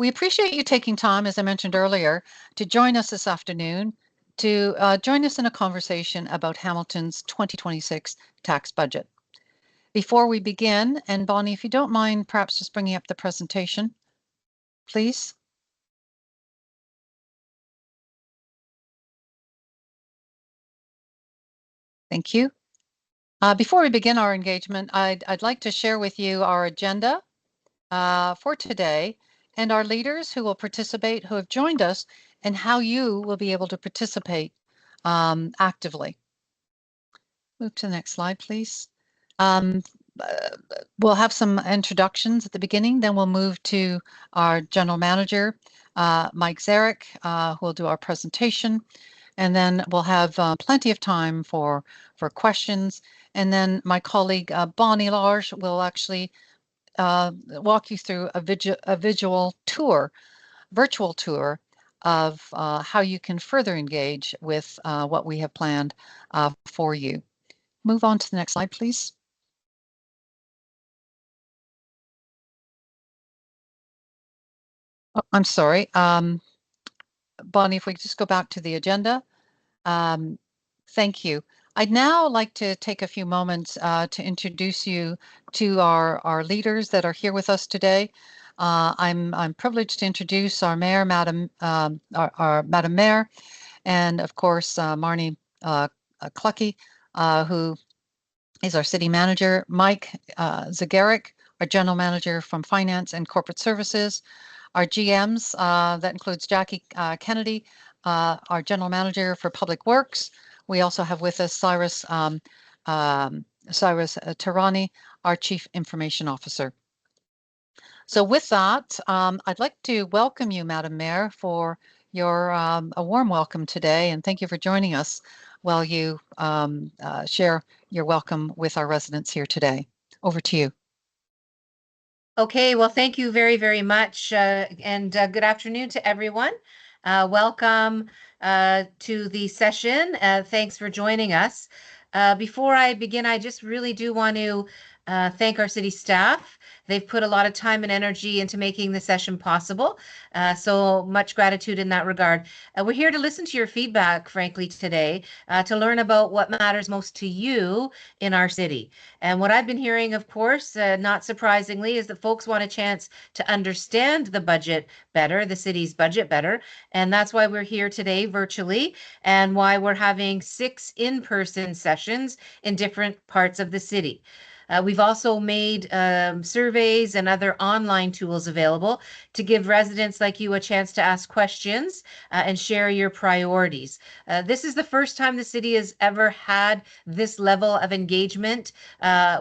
We appreciate you taking time, as I mentioned earlier, to join us this afternoon to join us in a conversation about Hamilton's 2026 tax budget. Before we begin, and Bonnie, if you don't mind, perhaps just bringing up the presentation, please. Thank you. Before we begin our engagement, I'd like to share with you our agenda for today and our leaders who will participate, who have joined us, and how you will be able to participate actively. Move to the next slide, please. Um, we'll have some introductions at the beginning, then we'll move to our general manager, Mike Zarek, who will do our presentation, and then we'll have plenty of time for questions. And then my colleague Bonnie Large will actually walk you through a virtual tour of how you can further engage with what we have planned for you. Move on to the next slide, please. Oh, I'm sorry. Bonnie, if we could just go back to the agenda. Thank you. I'd now like to take a few moments to introduce you to our leaders that are here with us today. I'm privileged to introduce our mayor, our Madam Mayor, and of course Marnie Clucky, who is our city manager, Mike Zagaric, our general manager from finance and corporate services, our GMs, that includes Jackie Kennedy, our general manager for public works. We also have with us Cyrus Tarani, our chief information officer. So with that, I'd like to welcome you, Madam Mayor, for your a warm welcome today, and thank you for joining us while you share your welcome with our residents here today. Over to you. Okay, well, thank you very, very much, and good afternoon to everyone. Welcome to the session. Thanks for joining us. Before I begin, I just really do want to thank our city staff. They've put a lot of time and energy into making the session possible. So much gratitude in that regard. We're here to listen to your feedback, frankly, today, to learn about what matters most to you in our city. And what I've been hearing, of course, not surprisingly, is that folks want a chance to understand the budget better, the city's budget better. And that's why we're here today virtually, and why we're having 6 in-person sessions in different parts of the city. We've also made surveys and other online tools available to give residents like you a chance to ask questions and share your priorities. This is the first time the city has ever had this level of engagement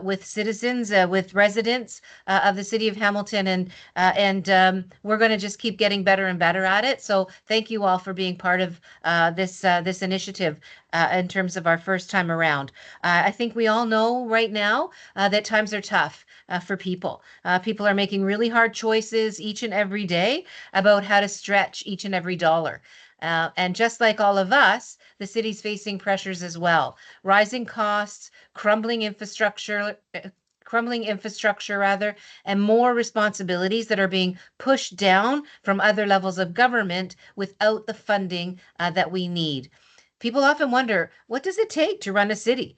with citizens, with residents of the city of Hamilton, and we're going to just keep getting better and better at it. So thank you all for being part of this initiative in terms of our first time around. I think we all know right now that times are tough for people. People are making really hard choices each and every day about how to stretch each and every dollar. And just like all of us, the city's facing pressures as well. Rising costs, crumbling infrastructure rather, and more responsibilities that are being pushed down from other levels of government without the funding that we need. People often wonder, what does it take to run a city?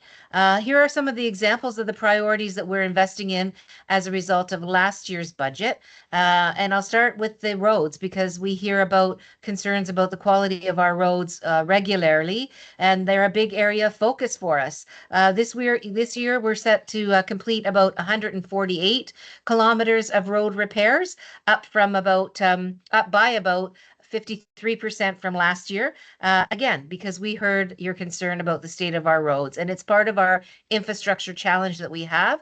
Here are some of the examples of the priorities that we're investing in as a result of last year's budget. And I'll start with the roads, because we hear about concerns about the quality of our roads regularly, and they're a big area of focus for us. This year, we're set to complete about 148 kilometers of road repairs, up by about 53% from last year. Again, because we heard your concern about the state of our roads, and it's part of our infrastructure challenge that we have.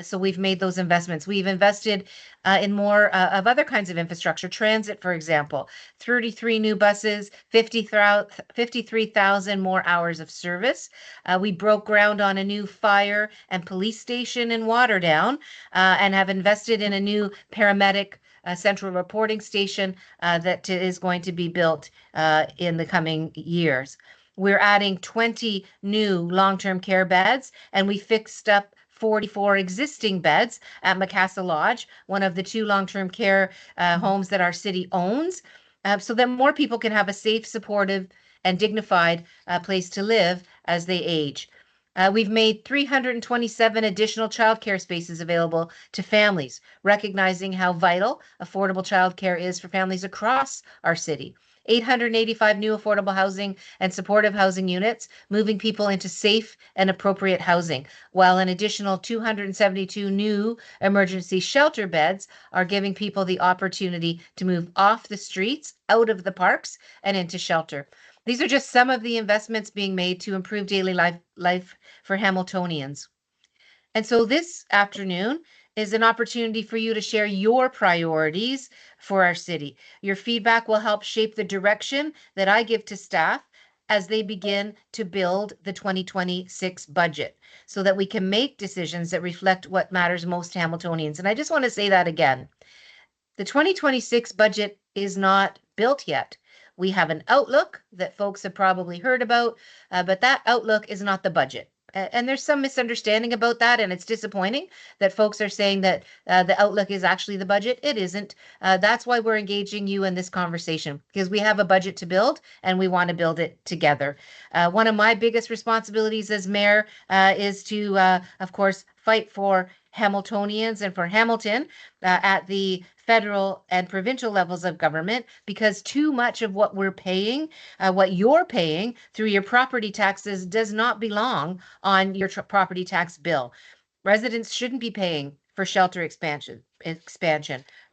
So we've made those investments. We've invested in more of other kinds of infrastructure, transit, for example, 33 new buses, 53,000 more hours of service. We broke ground on a new fire and police station in Waterdown, and have invested in a new paramedic central reporting station that is going to be built in the coming years. We're adding 20 new long-term care beds, and we fixed up 44 existing beds at Macassa Lodge, one of the 2 long-term care homes that our city owns, so that more people can have a safe, supportive, and dignified place to live as they age. We've made 327 additional childcare spaces available to families, recognizing how vital affordable childcare is for families across our city. 885 new affordable housing and supportive housing units, moving people into safe and appropriate housing, while an additional 272 new emergency shelter beds are giving people the opportunity to move off the streets, out of the parks, and into shelter. These are just some of the investments being made to improve daily life for Hamiltonians. And so this afternoon is an opportunity for you to share your priorities for our city. Your feedback will help shape the direction that I give to staff as they begin to build the 2026 budget so that we can make decisions that reflect what matters most to Hamiltonians. And I just want to say that again. The 2026 budget is not built yet. We have an outlook that folks have probably heard about, but that outlook is not the budget. And there's some misunderstanding about that, and it's disappointing that folks are saying that the outlook is actually the budget. It isn't. That's why we're engaging you in this conversation, because we have a budget to build, and we want to build it together. One of my biggest responsibilities as mayor is to, of course, fight for Hamiltonians and for Hamilton at the federal and provincial levels of government, because too much of what we're paying, what you're paying through your property taxes does not belong on your property tax bill. Residents shouldn't be paying for shelter expansion.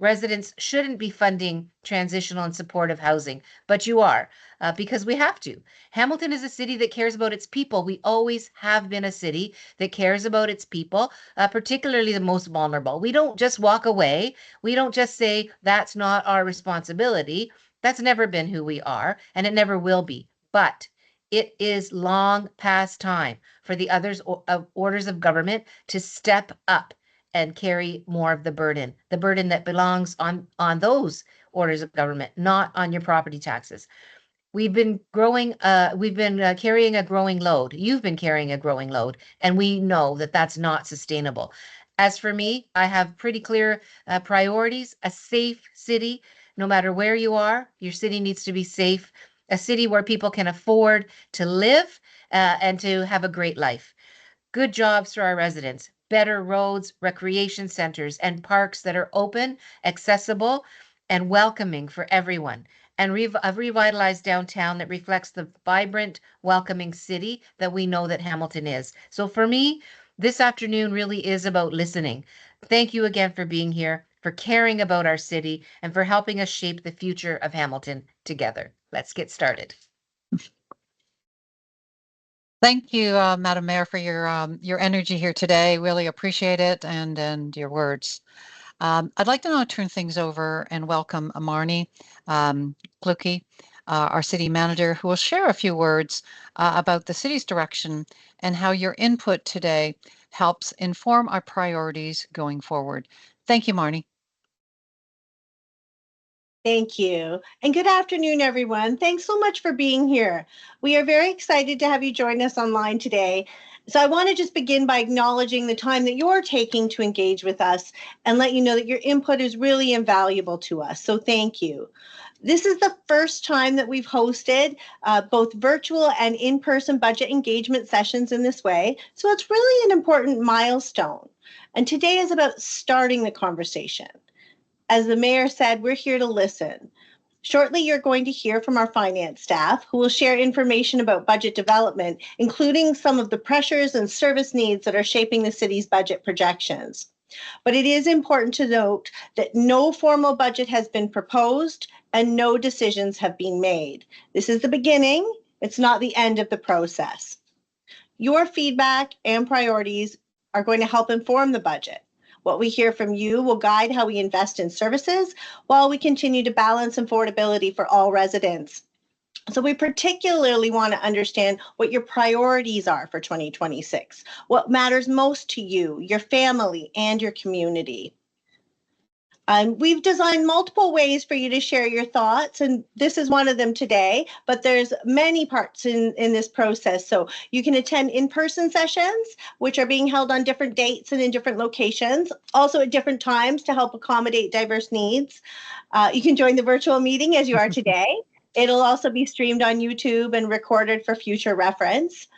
Residents shouldn't be funding transitional and supportive housing, but you are, because we have to. Hamilton is a city that cares about its people. We always have been a city that cares about its people, particularly the most vulnerable. We don't just walk away. We don't just say that's not our responsibility. That's never been who we are, and it never will be. But it is long past time for the orders of government to step up and carry more of the burden that belongs on those orders of government, not on your property taxes. We've been carrying a growing load. You've been carrying a growing load, and we know that that's not sustainable. As for me, I have pretty clear priorities: a safe city. No matter where you are, your city needs to be safe, a city where people can afford to live and to have a great life. Good jobs for our residents, better roads, recreation centers, and parks that are open, accessible, and welcoming for everyone, and a revitalized downtown that reflects the vibrant, welcoming city that we know that Hamilton is. So for me, this afternoon really is about listening. Thank you again for being here, for caring about our city, and for helping us shape the future of Hamilton together. Let's get started. Thank you, Madam Mayor, for your energy here today. Really appreciate it, and your words. I'd like to now turn things over and welcome Marnie Kluke, our city manager, who will share a few words about the city's direction and how your input today helps inform our priorities going forward. Thank you, Marnie. Thank you. And good afternoon, everyone. Thanks so much for being here. We are very excited to have you join us online today. So I want to just begin by acknowledging the time that you're taking to engage with us and let you know that your input is really invaluable to us. So thank you. This is the first time that we've hosted both virtual and in-person budget engagement sessions in this way. So it's really an important milestone. And today is about starting the conversation. As the mayor said, we're here to listen. Shortly, you're going to hear from our finance staff, who will share information about budget development, including some of the pressures and service needs that are shaping the city's budget projections. But it is important to note that no formal budget has been proposed and no decisions have been made. This is the beginning. It's not the end of the process. Your feedback and priorities are going to help inform the budget. What we hear from you will guide how we invest in services while we continue to balance affordability for all residents. So we particularly want to understand what your priorities are for 2026, what matters most to you, your family, and your community. We've designed multiple ways for you to share your thoughts, and this is one of them today, but there's many parts in this process. So you can attend in-person sessions, which are being held on different dates and in different locations, also at different times to help accommodate diverse needs. You can join the virtual meeting as you are today. It'll also be streamed on YouTube and recorded for future reference.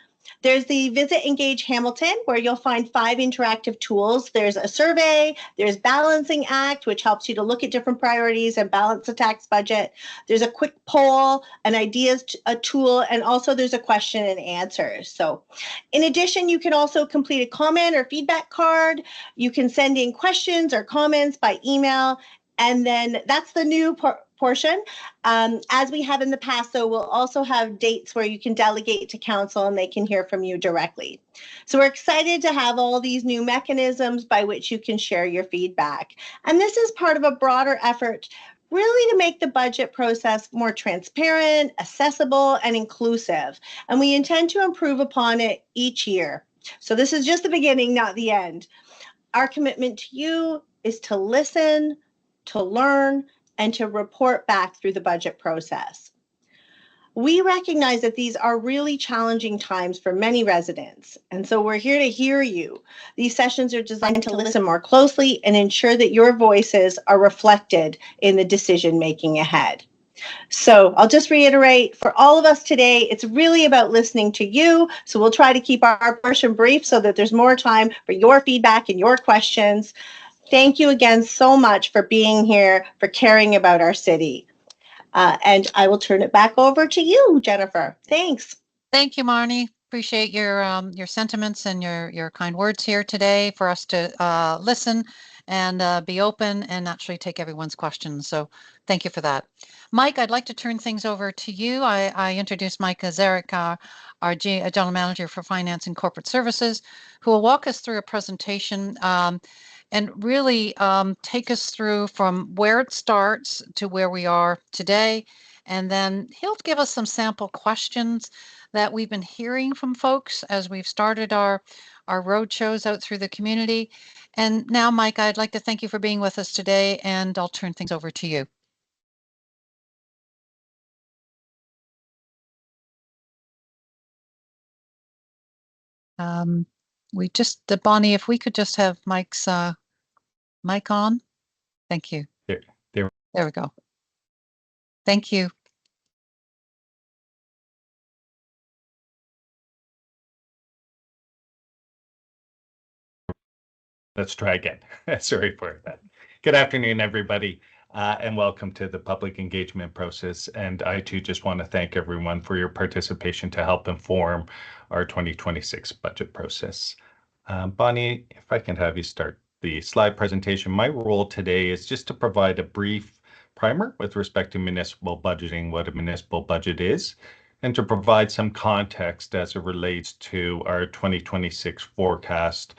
There's the Visit Engage Hamilton, where you'll find 5 interactive tools. There's a survey, there's Balancing Act, which helps you to look at different priorities and balance the tax budget. There's a quick poll, an ideas tool, and also there's a question and answers. So in addition, you can also complete a comment or feedback card. You can send in questions or comments by email. And then that's the new portion. As we have in the past, though, we'll also have dates where you can delegate to council and they can hear from you directly. So we're excited to have all these new mechanisms by which you can share your feedback. And this is part of a broader effort really to make the budget process more transparent, accessible, and inclusive. And we intend to improve upon it each year. So this is just the beginning, not the end. Our commitment to you is to listen, to learn, and to report back through the budget process. We recognize that these are really challenging times for many residents, and so we're here to hear you. These sessions are designed to listen more closely and ensure that your voices are reflected in the decision-making ahead. So I'll just reiterate, for all of us today, it's really about listening to you. So we'll try to keep our portion brief so that there's more time for your feedback and your questions. Thank you again so much for being here, for caring about our city. And I will turn it back over to you, Jennifer. Thanks. Thank you, Marnie. Appreciate your sentiments and your kind words here today for us to listen and be open and actually take everyone's questions. So thank you for that. Mike, I'd like to turn things over to you. I introduced Mike Zarek, our General Manager for Finance and Corporate Services, who will walk us through a presentation and really take us through from where it starts to where we are today. And then he'll give us some sample questions that we've been hearing from folks as we've started our road shows out through the community. And now, Mike, I'd like to thank you for being with us today, and I'll turn things over to you. Bonnie, if we could just have Mike's mic on. Thank you. There we go. Thank you. Let's try again. Sorry for that. Good afternoon, everybody, and welcome to the public engagement process. And I too just want to thank everyone for your participation to help inform our 2026 budget process. Bonnie, if I can have you start the slide presentation. My role today is just to provide a brief primer with respect to municipal budgeting, what a municipal budget is, and to provide some context as it relates to our 2026 forecast,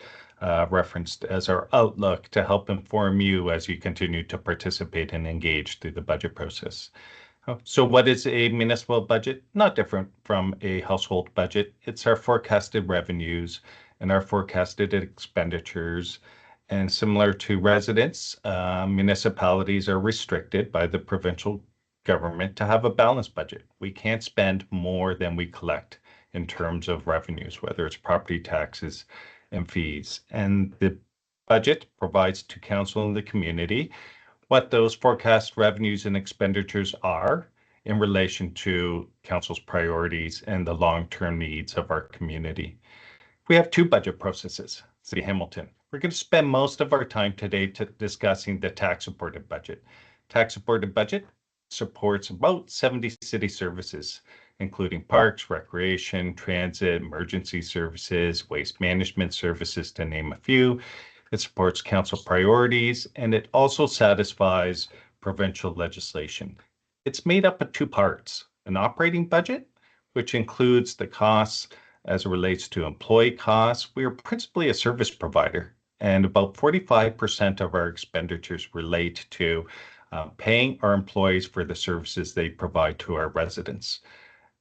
referenced as our outlook, to help inform you as you continue to participate and engage through the budget process. So what is a municipal budget? Not different from a household budget. It's our forecasted revenues and our forecasted expenditures. And similar to residents, municipalities are restricted by the provincial government to have a balanced budget. We can't spend more than we collect in terms of revenues, whether it's property taxes and fees. And the budget provides to council and the community what those forecast revenues and expenditures are in relation to council's priorities and the long-term needs of our community. We have 2 budget processes, City of Hamilton. We're going to spend most of our time today discussing the tax-supported budget. Tax-supported budget supports about 70 city services, including parks, recreation, transit, emergency services, waste management services, to name a few. It supports council priorities, and it also satisfies provincial legislation. It's made up of 2 parts: an operating budget, which includes the costs as it relates to employee costs. We are principally a service provider, and about 45% of our expenditures relate to paying our employees for the services they provide to our residents.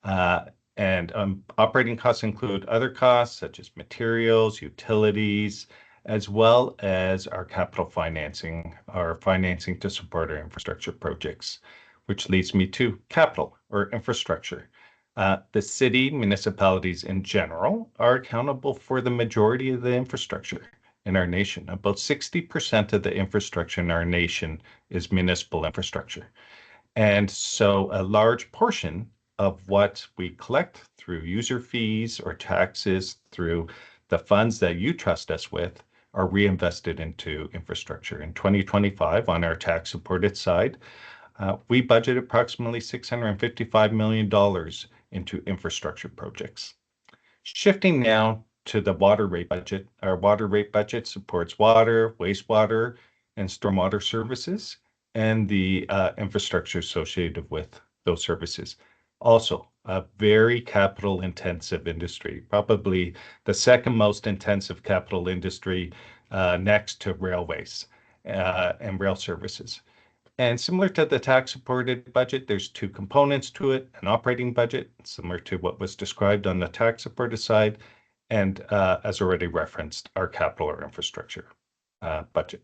And operating costs include other costs such as materials, utilities, as well as our capital financing, our financing to support our infrastructure projects, which leads me to capital or infrastructure. The city municipalities in general are accountable for the majority of the infrastructure in our nation. About 60% of the infrastructure in our nation is municipal infrastructure. And so a large portion of what we collect through user fees or taxes, through the funds that you trust us with, are reinvested into infrastructure. In 2025, on our tax-supported side, we budgeted approximately $655 million into infrastructure projects. Shifting now to the water rate budget. Our water rate budget supports water, wastewater, and stormwater services, and the infrastructure associated with those services. Also, a very capital intensive industry, probably the second most intensive capital industry next to railways and rail services. And similar to the tax-supported budget, there's two components to it: an operating budget, similar to what was described on the tax-supported side, and as already referenced, our capital or infrastructure budget.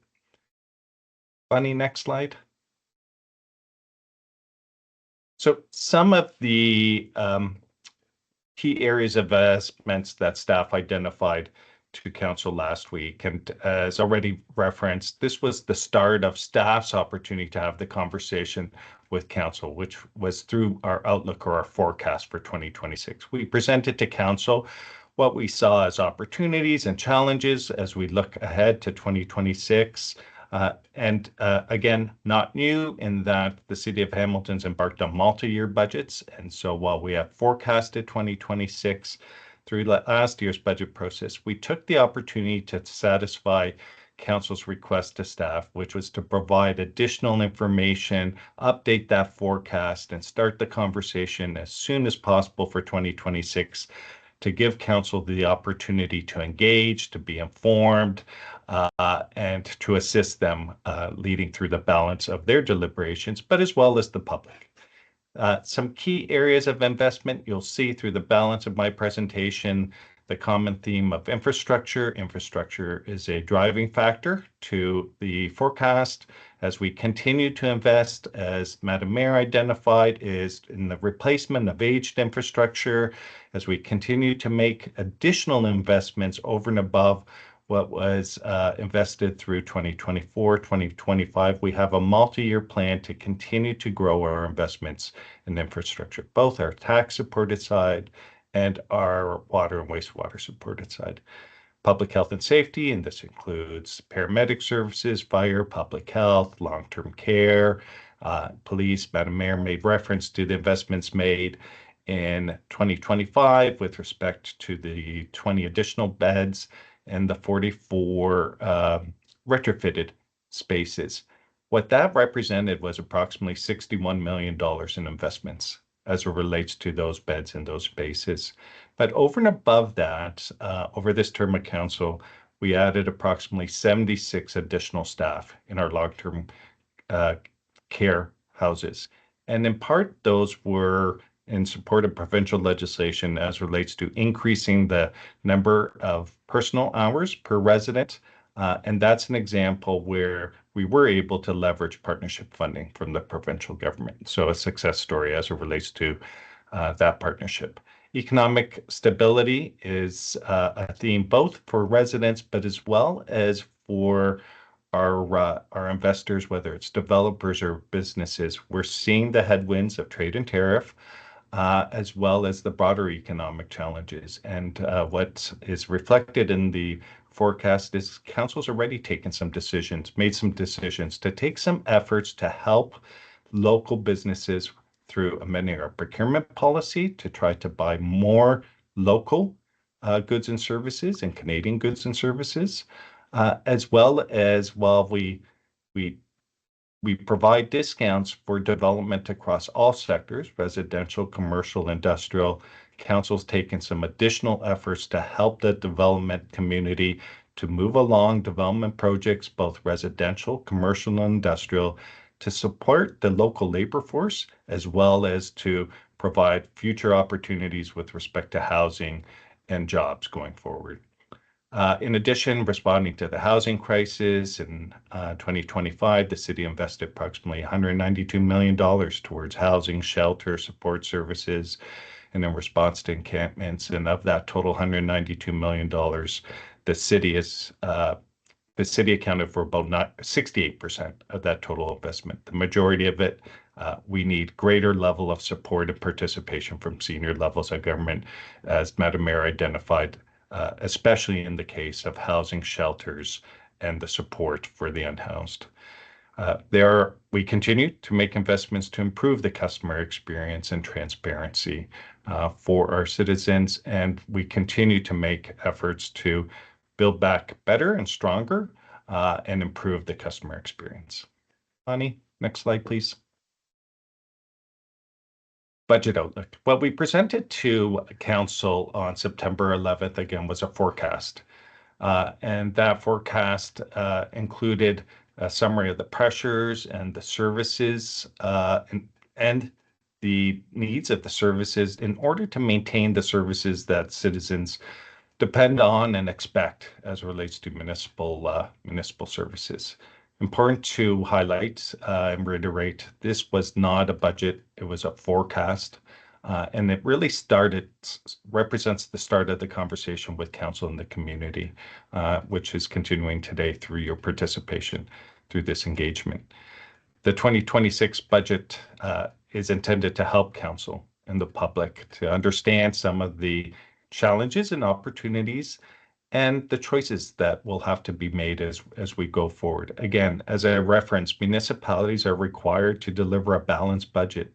Bonnie, next slide. So some of the key areas of investments that staff identified to council last week, and as already referenced, this was the start of staff's opportunity to have the conversation with council, which was through our outlook or our forecast for 2026. We presented to council what we saw as opportunities and challenges as we look ahead to 2026. Again, not new in that the City of Hamilton's embarked on multi-year budgets. And so while we have forecasted 2026 through last year's budget process, we took the opportunity to satisfy council's request to staff, which was to provide additional information, update that forecast, and start the conversation as soon as possible for 2026 to give council the opportunity to engage, to be informed, and to assist them leading through the balance of their deliberations, but as well as the public. Some key areas of investment you'll see through the balance of my presentation: the common theme of infrastructure. Infrastructure is a driving factor to the forecast as we continue to invest, as Madam Mayor identified, is in the replacement of aged infrastructure, as we continue to make additional investments over and above what was invested through 2024, 2025. We have a multi-year plan to continue to grow our investments in infrastructure, both our tax-supported side and our water and wastewater supported side. Public health and safety, and this includes paramedic services, fire, public health, long-term care, police. Madam Mayor made reference to the investments made in 2025 with respect to the 20 additional beds and the 44 retrofitted spaces. What that represented was approximately $61 million in investments as it relates to those beds and those spaces. But over and above that, over this term of council, we added approximately 76 additional staff in our long-term care houses. And in part, those were in support of provincial legislation as relates to increasing the number of personal hours per resident. And that's an example where we were able to leverage partnership funding from the provincial government. So a success story as it relates to that partnership. Economic stability is a theme both for residents, but as well as for our investors, whether it's developers or businesses. We're seeing the headwinds of trade and tariff, as well as the broader economic challenges. And what is reflected in the forecast is council's already taken some decisions, made some decisions to take some efforts to help local businesses through amending our procurement policy to try to buy more local goods and services and Canadian goods and services, as well as while we provide discounts for development across all sectors, residential, commercial, industrial. Council's taken some additional efforts to help the development community to move along development projects, both residential, commercial, and industrial, to support the local labor force, as well as to provide future opportunities with respect to housing and jobs going forward. In addition, responding to the housing crisis in 2025, the city invested approximately $192 million towards housing, shelter, support services, and in response to encampments. And of that total $192 million, the city accounted for about 68% of that total investment. The majority of it, we need greater level of support and participation from senior levels of government, as Madam Mayor identified, especially in the case of housing, shelters, and the support for the unhoused. We continue to make investments to improve the customer experience and transparency for our citizens, and we continue to make efforts to build back better and stronger and improve the customer experience. Bonnie, next slide, please. Budget outlook. What we presented to Council on September 11th, again, was a forecast. And that forecast included a summary of the pressures and the services and the needs of the services in order to maintain the services that citizens depend on and expect as it relates to municipal services. Important to highlight and reiterate, this was not a budget, it was a forecast. And it really represents the start of the conversation with Council and the community, which is continuing today through your participation through this engagement. The 2026 budget is intended to help Council and the public to understand some of the challenges and opportunities and the choices that will have to be made as we go forward. Again, as I referenced, municipalities are required to deliver a balanced budget,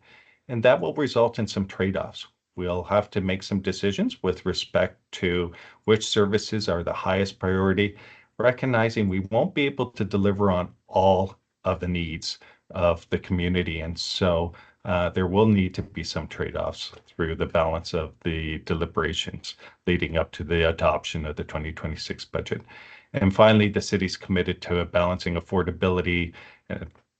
and that will result in some trade-offs. We'll have to make some decisions with respect to which services are the highest priority, recognizing we won't be able to deliver on all of the needs of the community. And so there will need to be some trade-offs through the balance of the deliberations leading up to the adoption of the 2026 budget. And finally, the city's committed to balancing affordability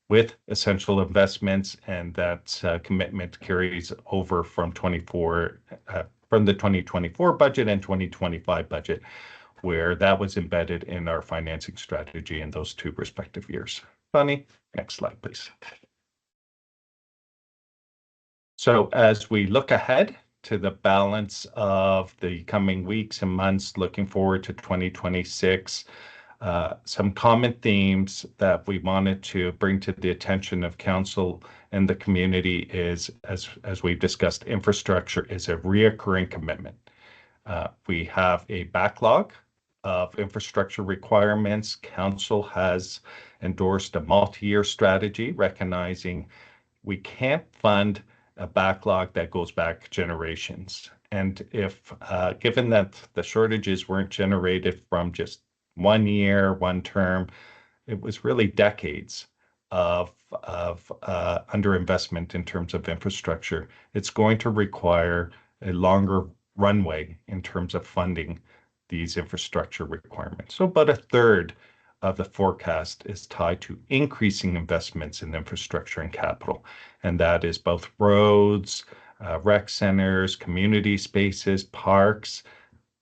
with essential investments, and that commitment carries over from the 2024 budget and 2025 budget, where that was embedded in our financing strategy in those two respective years. Bonnie, next slide, please. So as we look ahead to the balance of the coming weeks and months, looking forward to 2026, some common themes that we wanted to bring to the attention of Council and the community is, as we've discussed, infrastructure is a reoccurring commitment. We have a backlog of infrastructure requirements. Council has endorsed a multi-year strategy, recognizing we can't fund a backlog that goes back generations. And if given that the shortages weren't generated from just 1 year, one term, it was really decades of underinvestment in terms of infrastructure. It's going to require a longer runway in terms of funding these infrastructure requirements. So about a third of the forecast is tied to increasing investments in infrastructure and capital. And that is both roads, rec centers, community spaces, parks,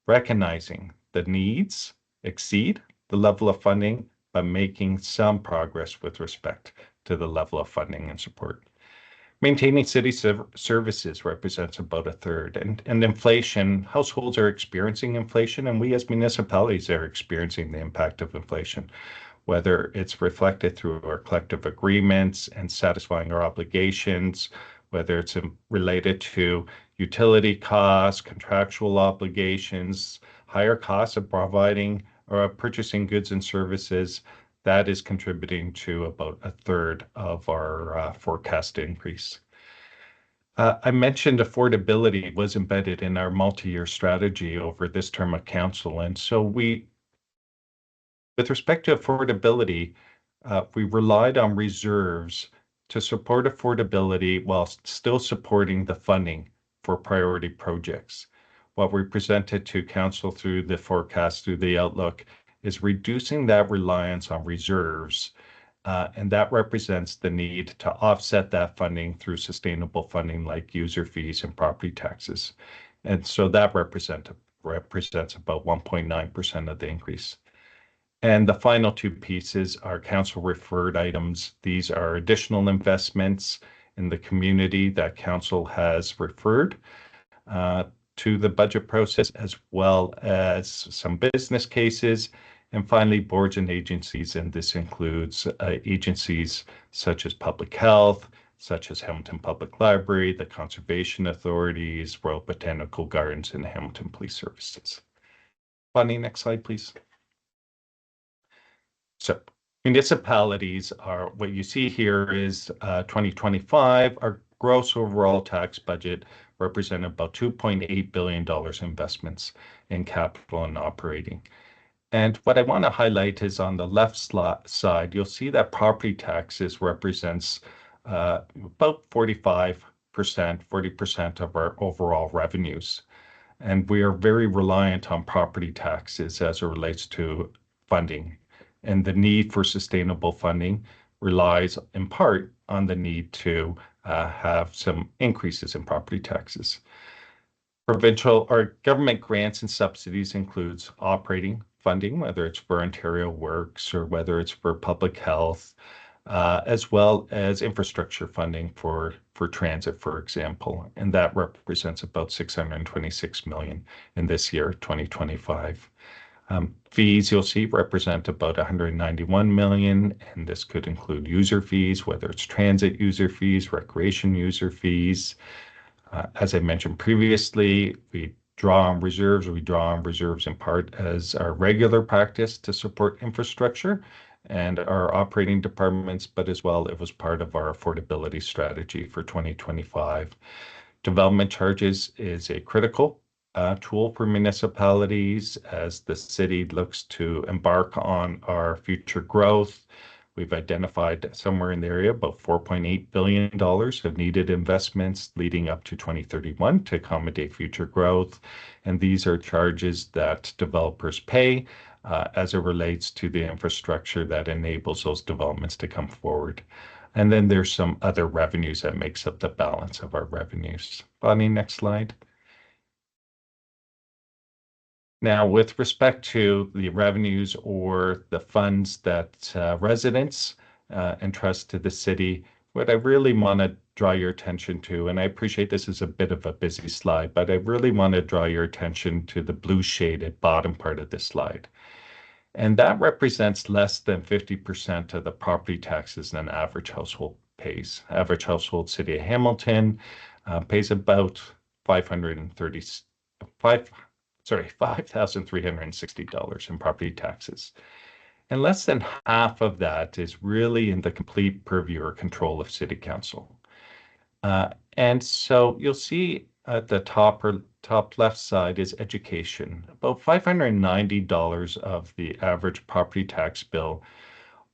recognizing the needs exceed the level of funding, but making some progress with respect to the level of funding and support. Maintaining city services represents about a third, and inflation, households are experiencing inflation, and we as municipalities are experiencing the impact of inflation, whether it's reflected through our collective agreements and satisfying our obligations, whether it's related to utility costs, contractual obligations, higher costs of providing or purchasing goods and services. That is contributing to about a third of our forecast increase. I mentioned affordability was embedded in our multi-year strategy over this term of Council. And so with respect to affordability, we relied on reserves to support affordability while still supporting the funding for priority projects. What we presented to Council through the forecast, through the outlook, is reducing that reliance on reserves, and that represents the need to offset that funding through sustainable funding like user fees and property taxes. And so that represents represents about 1.9% of the increase. And the final two pieces are council referred items. These are additional investments in the community that council has referred to the budget process, as well as some business cases. And finally, boards and agencies, and this includes agencies such as public health, such as Hamilton Public Library, the Conservation Authorities, Royal Botanical Gardens, and Hamilton Police Services. Bonnie, next slide, please. So municipalities are, what you see here is 2025, our gross overall tax budget represented about $2.8 billion investments in capital and operating. And what I want to highlight is on the left side, you'll see that property taxes represents about 40% of our overall revenues. And we are very reliant on property taxes as it relates to funding. And the need for sustainable funding relies in part on the need to have some increases in property taxes. Provincial or government grants and subsidies includes operating funding, whether it's for Ontario Works or whether it's for public health, as well as infrastructure funding for transit, for example. And that represents about $626 million in this year, 2025. Fees, you'll see, represent about $191 million, and this could include user fees, whether it's transit user fees, recreation user fees. As I mentioned previously, we draw on reserves. We draw on reserves in part as our regular practice to support infrastructure and our operating departments, but as well, it was part of our affordability strategy for 2025. Development charges is a critical tool for municipalities as the city looks to embark on our future growth. We've identified somewhere in the area about $4.8 billion of needed investments leading up to 2031 to accommodate future growth. And these are charges that developers pay as it relates to the infrastructure that enables those developments to come forward. And then there's some other revenues that makes up the balance of our revenues. Bonnie, next slide. Now, with respect to the revenues or the funds that residents entrust to the city, what I really want to draw your attention to, and I appreciate this is a bit of a busy slide, but I really want to draw your attention to the blue shaded bottom part of this slide. And that represents less than 50% of the property taxes an average household pays. Average household, City of Hamilton, pays about $5,360 in property taxes. And less than half of that is really in the complete purview or control of City Council. And so you'll see at the top left side is education. About $590 of the average property tax bill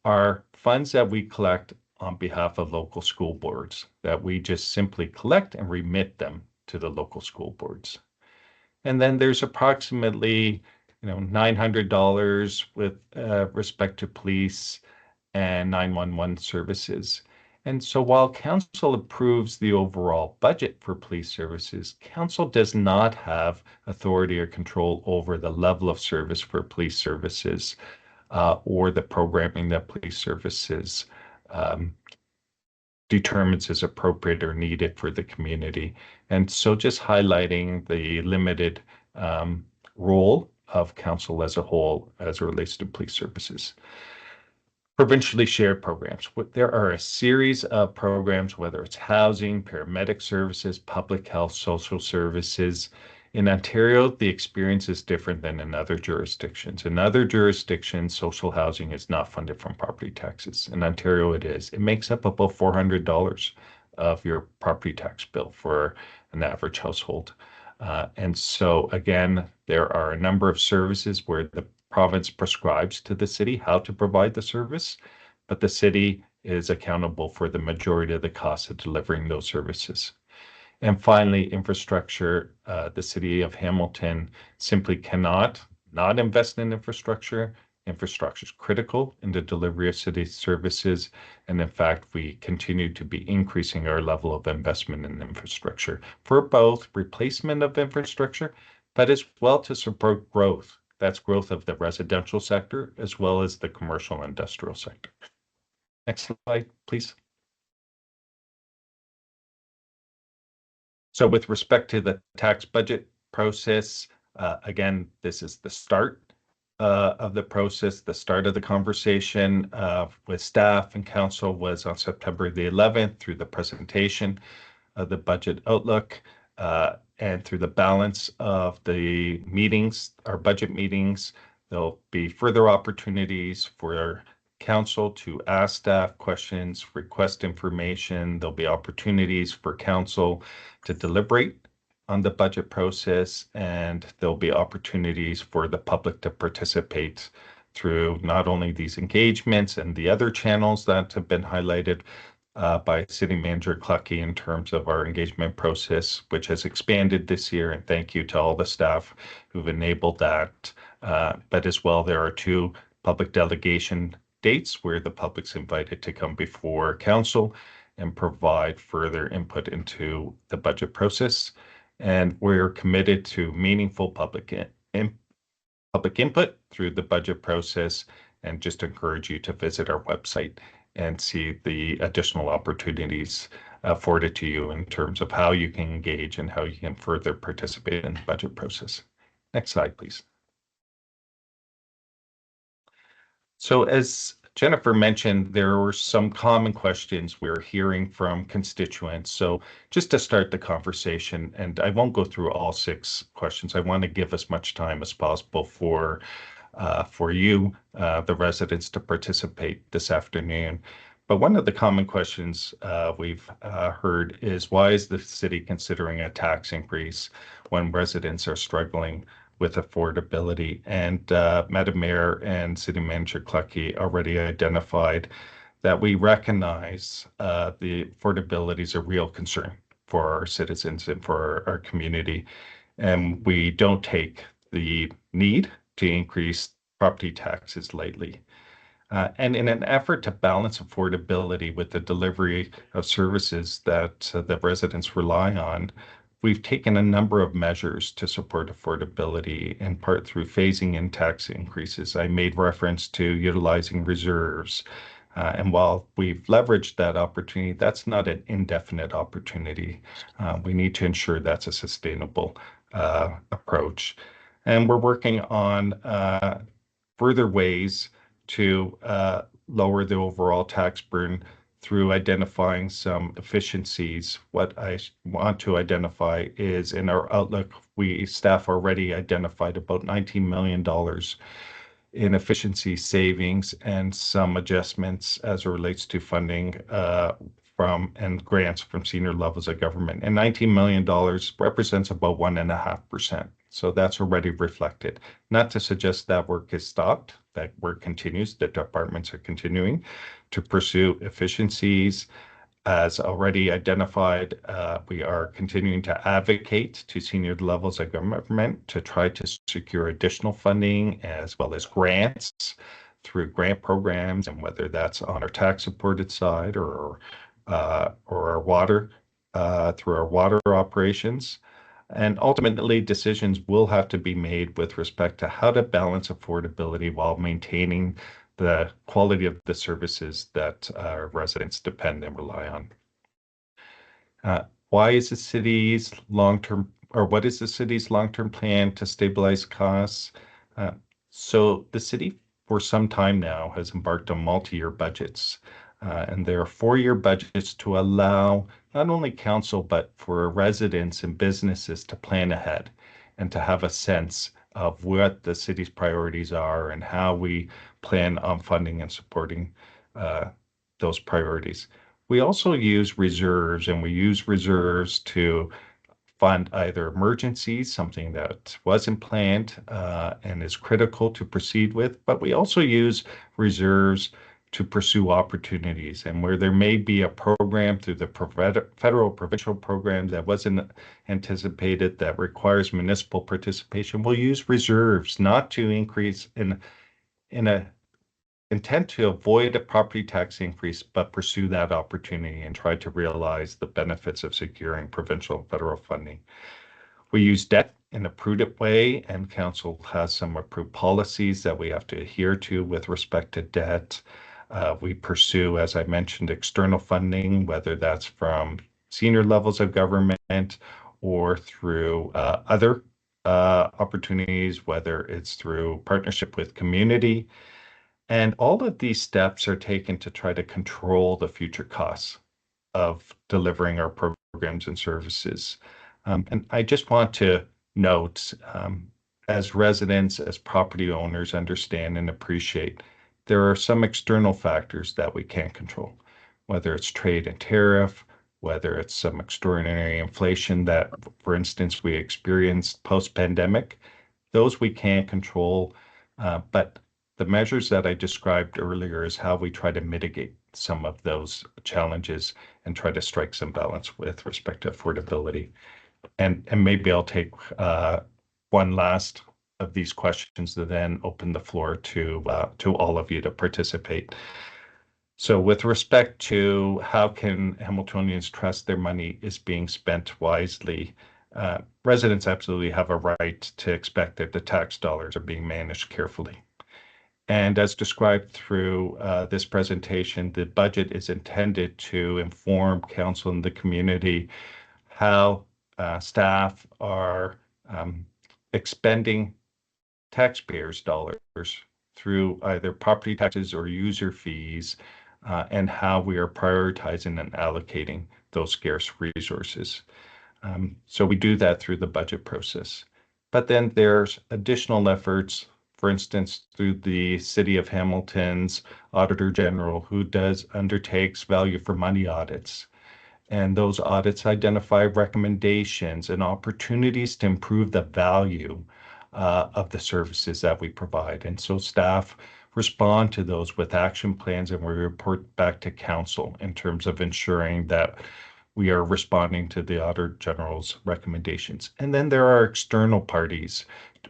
are funds that we collect on behalf of local school boards, that we just simply collect and remit them to the local school boards. And then there's approximately, $900 with respect to police and 911 services. And so while council approves the overall budget for police services, council does not have authority or control over the level of service for police services or the programming that police services determines is appropriate or needed for the community. And so just highlighting the limited role of council as a whole as it relates to police services. Provincially shared programs. There are a series of programs, whether it's housing, paramedic services, public health, social services. In Ontario, the experience is different than in other jurisdictions. In other jurisdictions, social housing is not funded from property taxes. In Ontario, it is. It makes up about $400 of your property tax bill for an average household. And so, again, there are a number of services where the province prescribes to the city how to provide the service, but the city is accountable for the majority of the costs of delivering those services. And finally, infrastructure. The City of Hamilton simply cannot not invest in infrastructure. Infrastructure is critical in the delivery of city services. And in fact, we continue to be increasing our level of investment in infrastructure for both replacement of infrastructure, but as well to support growth. That's growth of the residential sector as well as the commercial industrial sector. Next slide, please. So with respect to the tax budget process, again, this is the start of the process. The start of the conversation with staff and council was on September the 11th through the presentation of the budget outlook and through the balance of the meetings, our budget meetings. There'll be further opportunities for council to ask staff questions, request information. There'll be opportunities for council to deliberate on the budget process, and there'll be opportunities for the public to participate through not only these engagements and the other channels that have been highlighted by City Manager Clucky in terms of our engagement process, which has expanded this year. And thank you to all the staff who've enabled that. But as well, there are 2 public delegation dates where the public's invited to come before council and provide further input into the budget process. And we're committed to meaningful public input through the budget process, and just encourage you to visit our website and see the additional opportunities afforded to you in terms of how you can engage and how you can further participate in the budget process. Next slide, please. So as Jennifer mentioned, there were some common questions we're hearing from constituents. So just to start the conversation, and I won't go through all 6 questions. I want to give as much time as possible for you, the residents, to participate this afternoon. But one of the common questions we've heard is, why is the city considering a tax increase when residents are struggling with affordability? And Madam Mayor and City Manager Clucky already identified that we recognize the affordability is a real concern for our citizens and for our community. And we don't take the need to increase property taxes lightly. And in an effort to balance affordability with the delivery of services that the residents rely on, we've taken a number of measures to support affordability, in part through phasing in tax increases. I made reference to utilizing reserves. And while we've leveraged that opportunity, that's not an indefinite opportunity. We need to ensure that's a sustainable approach. And we're working on further ways to lower the overall tax burden through identifying some efficiencies. What I want to identify is, in our outlook, staff already identified about $19 million in efficiency savings and some adjustments as it relates to funding and grants from senior levels of government. And $19 million represents about 1.5%. So that's already reflected. Not to suggest that work is stopped, that work continues. The departments are continuing to pursue efficiencies. As already identified, we are continuing to advocate to senior levels of government to try to secure additional funding as well as grants through grant programs, and whether that's on our tax supported side or our water, through our water operations. And ultimately, decisions will have to be made with respect to how to balance affordability while maintaining the quality of the services that our residents depend and rely on. What is the city's long-term plan to stabilize costs? So the city, for some time now, has embarked on multi-year budgets. And there are 4-year budgets to allow not only council, but for residents and businesses to plan ahead and to have a sense of what the city's priorities are and how we plan on funding and supporting those priorities. We also use reserves, and we use reserves to fund either emergencies, something that wasn't planned and is critical to proceed with, but we also use reserves to pursue opportunities. And where there may be a program through the federal provincial program that wasn't anticipated that requires municipal participation, we'll use reserves not to increase in a intent to avoid a property tax increase, but pursue that opportunity and try to realize the benefits of securing provincial and federal funding. We use debt in a prudent way, and council has some approved policies that we have to adhere to with respect to debt. We pursue, as I mentioned, external funding, whether that's from senior levels of government or through other opportunities, whether it's through partnership with community. And all of these steps are taken to try to control the future costs of delivering our programs and services. And I just want to note, as residents, as property owners understand and appreciate, there are some external factors that we can't control, whether it's trade and tariff, whether it's some extraordinary inflation that, for instance, we experienced post-pandemic. Those we can't control, but the measures that I described earlier is how we try to mitigate some of those challenges and try to strike some balance with respect to affordability. And maybe I'll take one last of these questions to then open the floor to all of you to participate. So with respect to how can Hamiltonians trust their money is being spent wisely, residents absolutely have a right to expect that the tax dollars are being managed carefully. And as described through this presentation, the budget is intended to inform council and the community how staff are expending taxpayers' dollars through either property taxes or user fees, and how we are prioritizing and allocating those scarce resources. So we do that through the budget process. But then there's additional efforts, for instance, through the City of Hamilton's Auditor General, who undertakes value for money audits. And those audits identify recommendations and opportunities to improve the value of the services that we provide. And so staff respond to those with action plans, and we report back to council in terms of ensuring that we are responding to the Auditor General's recommendations. And then there are external parties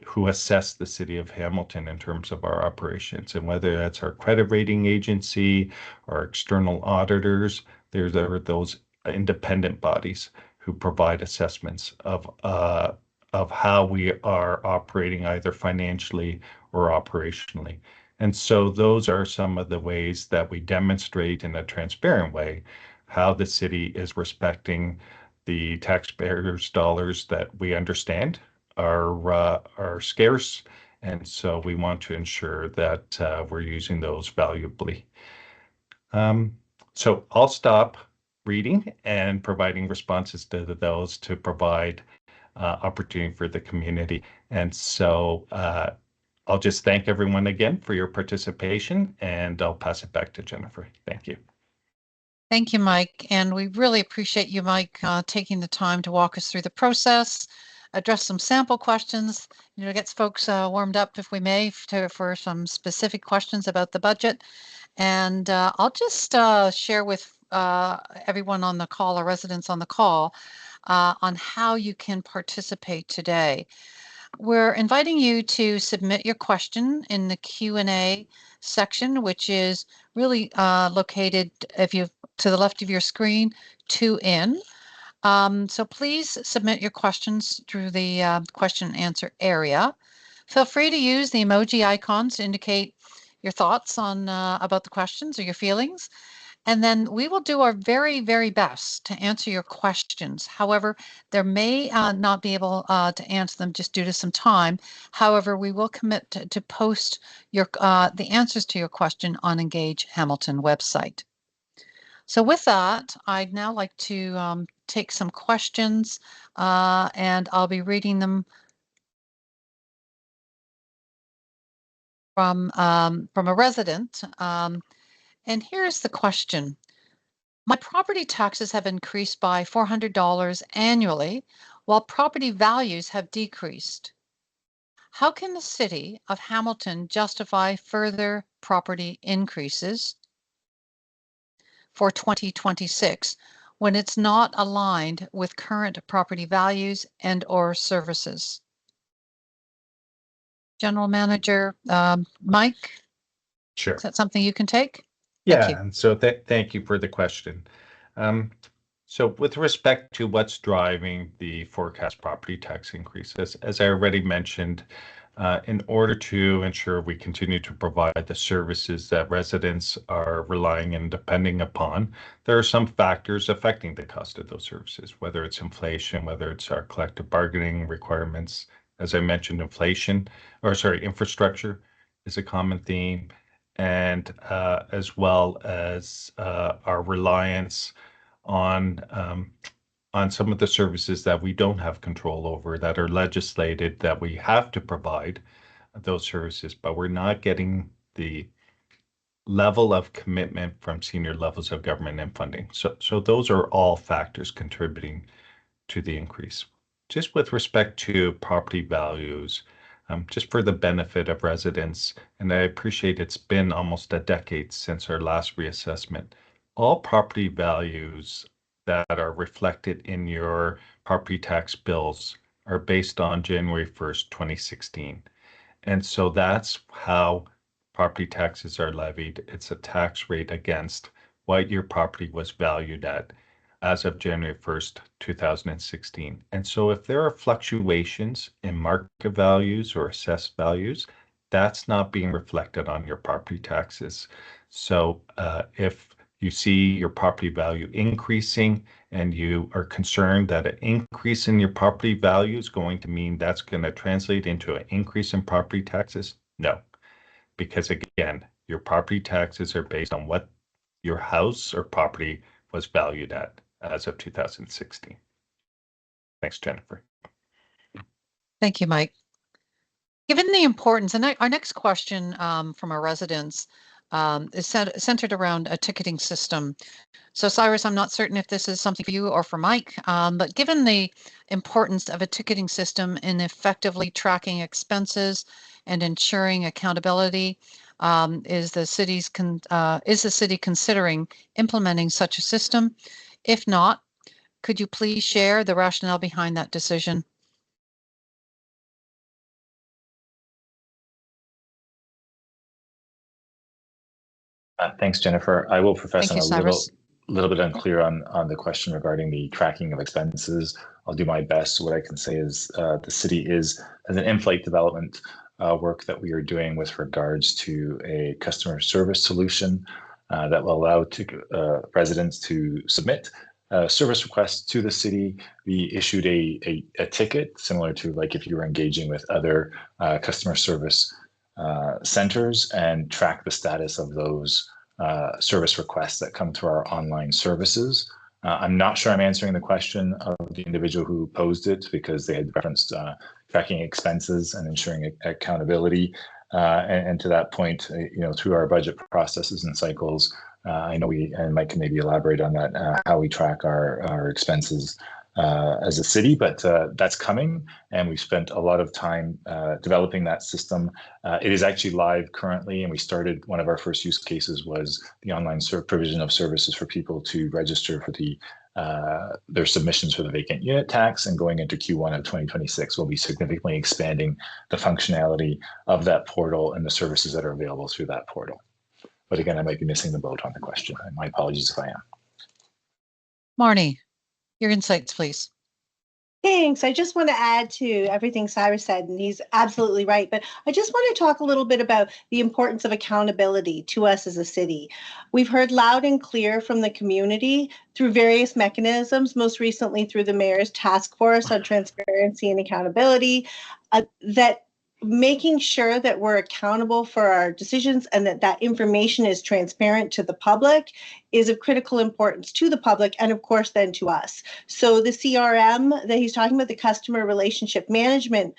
who assess the City of Hamilton in terms of our operations, and whether that's our credit rating agency or external auditors, there are those independent bodies who provide assessments of how we are operating either financially or operationally. And so those are some of the ways that we demonstrate in a transparent way how the city is respecting the taxpayers' dollars that we understand are scarce. And so we want to ensure that we're using those valuably. So I'll stop reading and providing responses to those to provide opportunity for the community. And so I'll just thank everyone again for your participation, and I'll pass it back to Jennifer. Thank you. Thank you, Mike. And we really appreciate you, Mike, taking the time to walk us through the process, address some sample questions, gets folks warmed up, if we may, for some specific questions about the budget. And I'll just share with everyone on the call, our residents on the call, on how you can participate today. We're inviting you to submit your question in the Q&A section, which is really located, if you to the left of your screen, to in. So please submit your questions through the question and answer area. Feel free to use the emoji icons to indicate your thoughts on about the questions or your feelings. And then we will do our very, very best to answer your questions. However, there may not be able to answer them just due to some time. However, we will commit to post the answers to your question on Engage Hamilton website. So with that, I'd now like to take some questions, and I'll be reading them from a resident. And here's the question. My property taxes have increased by $400 annually, while property values have decreased. How can the City of Hamilton justify further property increases for 2026 when it's not aligned with current property values and/or services? General Manager Mike? Sure. Is that something you can take? Yeah, and so thank you for the question. So with respect to what's driving the forecast property tax increases, as I already mentioned, in order to ensure we continue to provide the services that residents are relying and depending upon, there are some factors affecting the cost of those services, whether it's inflation, whether it's our collective bargaining requirements. As I mentioned, infrastructure is a common theme, and as well as our reliance on some of the services that we don't have control over that are legislated that we have to provide those services, but we're not getting the level of commitment from senior levels of government and funding. So those are all factors contributing to the increase. Just with respect to property values, just for the benefit of residents, and I appreciate it's been almost a decade since our last reassessment, all property values that are reflected in your property tax bills are based on January 1st, 2016. And so that's how property taxes are levied. It's a tax rate against what your property was valued at as of January 1st, 2016. And so if there are fluctuations in market values or assessed values, that's not being reflected on your property taxes. So if you see your property value increasing and you are concerned that an increase in your property value is going to mean that's going to translate into an increase in property taxes, no. Because again, your property taxes are based on what your house or property was valued at as of 2016. Thanks, Jennifer. Thank you, Mike. Given the importance, and our next question from our residents is centered around a ticketing system. So Cyrus, I'm not certain if this is something for you or for Mike, but given the importance of a ticketing system in effectively tracking expenses and ensuring accountability, is the city considering implementing such a system? If not, could you please share the rationale behind that decision? Thanks, Jennifer. I will profess Thank I'm you, a little bit unclear on the question regarding the tracking of expenses. I'll do my best. What I can say is the city has an in-flight development work that we are doing with regards to a customer service solution that will allow residents to submit service requests to the city. We issued a ticket similar to like if you were engaging with other customer service centers and track the status of those service requests that come through our online services. I'm not sure I'm answering the question of the individual who posed it because they had referenced tracking expenses and ensuring accountability. And to that point, through our budget processes and cycles, I know and Mike can maybe elaborate on that, how we track our expenses as a city, but that's coming, and we've spent a lot of time developing that system. It is actually live currently, and we started, one of our first use cases was the online provision of services for people to register for their submissions for the vacant unit tax, and going into Q1 of 2026, we'll be significantly expanding the functionality of that portal and the services that are available through that portal. But again, I might be missing the boat on the question. My apologies if I am. Marnie, your insights, please. Thanks. I just want to add to everything Cyrus said, and he's absolutely right. But I just want to talk a little bit about the importance of accountability to us as a city. We've heard loud and clear from the community through various mechanisms, most recently through the Mayor's Task Force on Transparency and Accountability, that making sure that we're accountable for our decisions and that information is transparent to the public is of critical importance to the public and of course then to us. So the CRM that he's talking about, the customer relationship management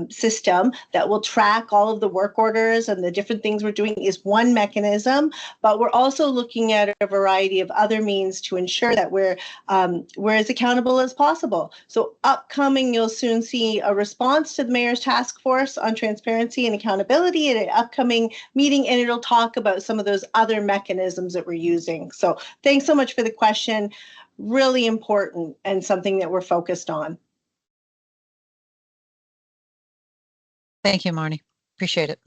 system that will track all of the work orders and the different things we're doing is one mechanism, but we're also looking at a variety of other means to ensure that we're as accountable as possible. So upcoming, you'll soon see a response to the Mayor's Task Force on Transparency and Accountability at an upcoming meeting, and it'll talk about some of those other mechanisms that we're using. So thanks so much for the question. Really important and something that we're focused on. Thank you, Marnie. Appreciate it.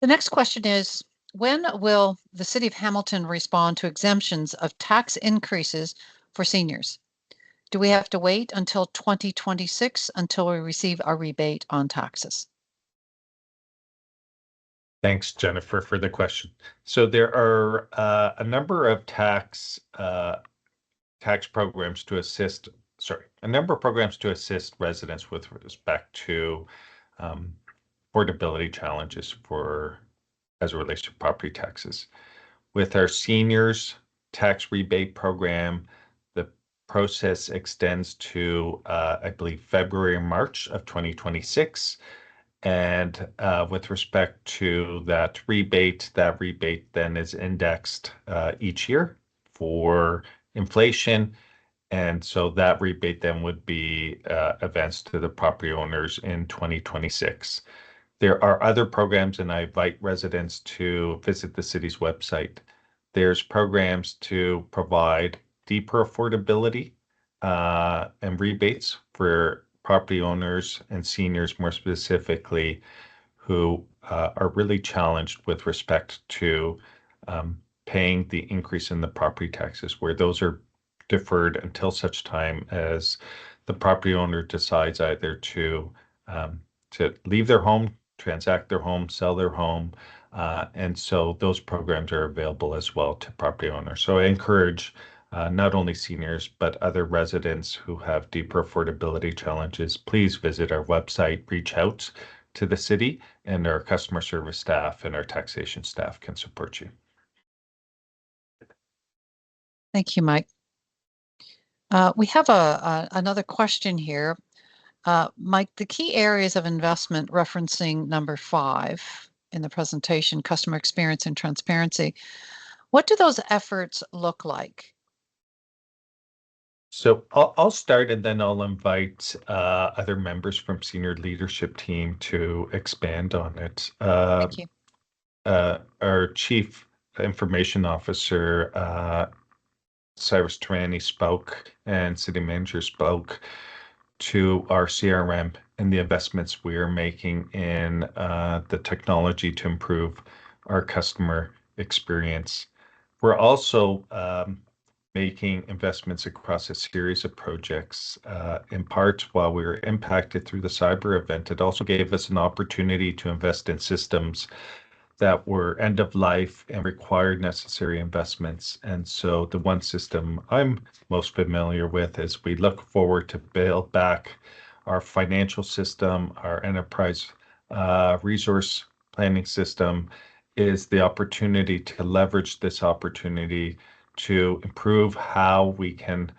The next question is, when will the City of Hamilton respond to exemptions of tax increases for seniors? Do we have to wait until 2026 until we receive our rebate on taxes? Thanks, Jennifer, for the question. So there are a number of tax programs to assist, a number of programs to assist residents with respect to affordability challenges as it relates to property taxes. With our seniors tax rebate program, the process extends to, I believe, February and March of 2026. And with respect to that rebate then is indexed each year for inflation. And so that rebate then would be advanced to the property owners in 2026. There are other programs, and I invite residents to visit the city's website. There's programs to provide deeper affordability and rebates for property owners and seniors, more specifically, who are really challenged with respect to paying the increase in the property taxes, where those are deferred until such time as the property owner decides either to leave their home, transact their home, sell their home. And so those programs are available as well to property owners. So I encourage not only seniors, but other residents who have deeper affordability challenges, please visit our website, reach out to the city, and our customer service staff and our taxation staff can support you. Thank you, Mike. We have another question here. Mike, the key areas of investment referencing number 5 in the presentation, customer experience and transparency, what do those efforts look like? So I'll start, and then I'll invite other members from senior leadership team to expand on it. Thank you. Our Chief Information Officer, Cyrus Tarani, spoke, and City Manager spoke to our CRM and the investments we are making in the technology to improve our customer experience. We're also making investments across a series of projects. In part, while we were impacted through the cyber event, it also gave us an opportunity to invest in systems that were end of life and required necessary investments. And so the one system I'm most familiar with as we look forward to build back our financial system, our enterprise resource planning system, is the opportunity to leverage this opportunity to improve how we can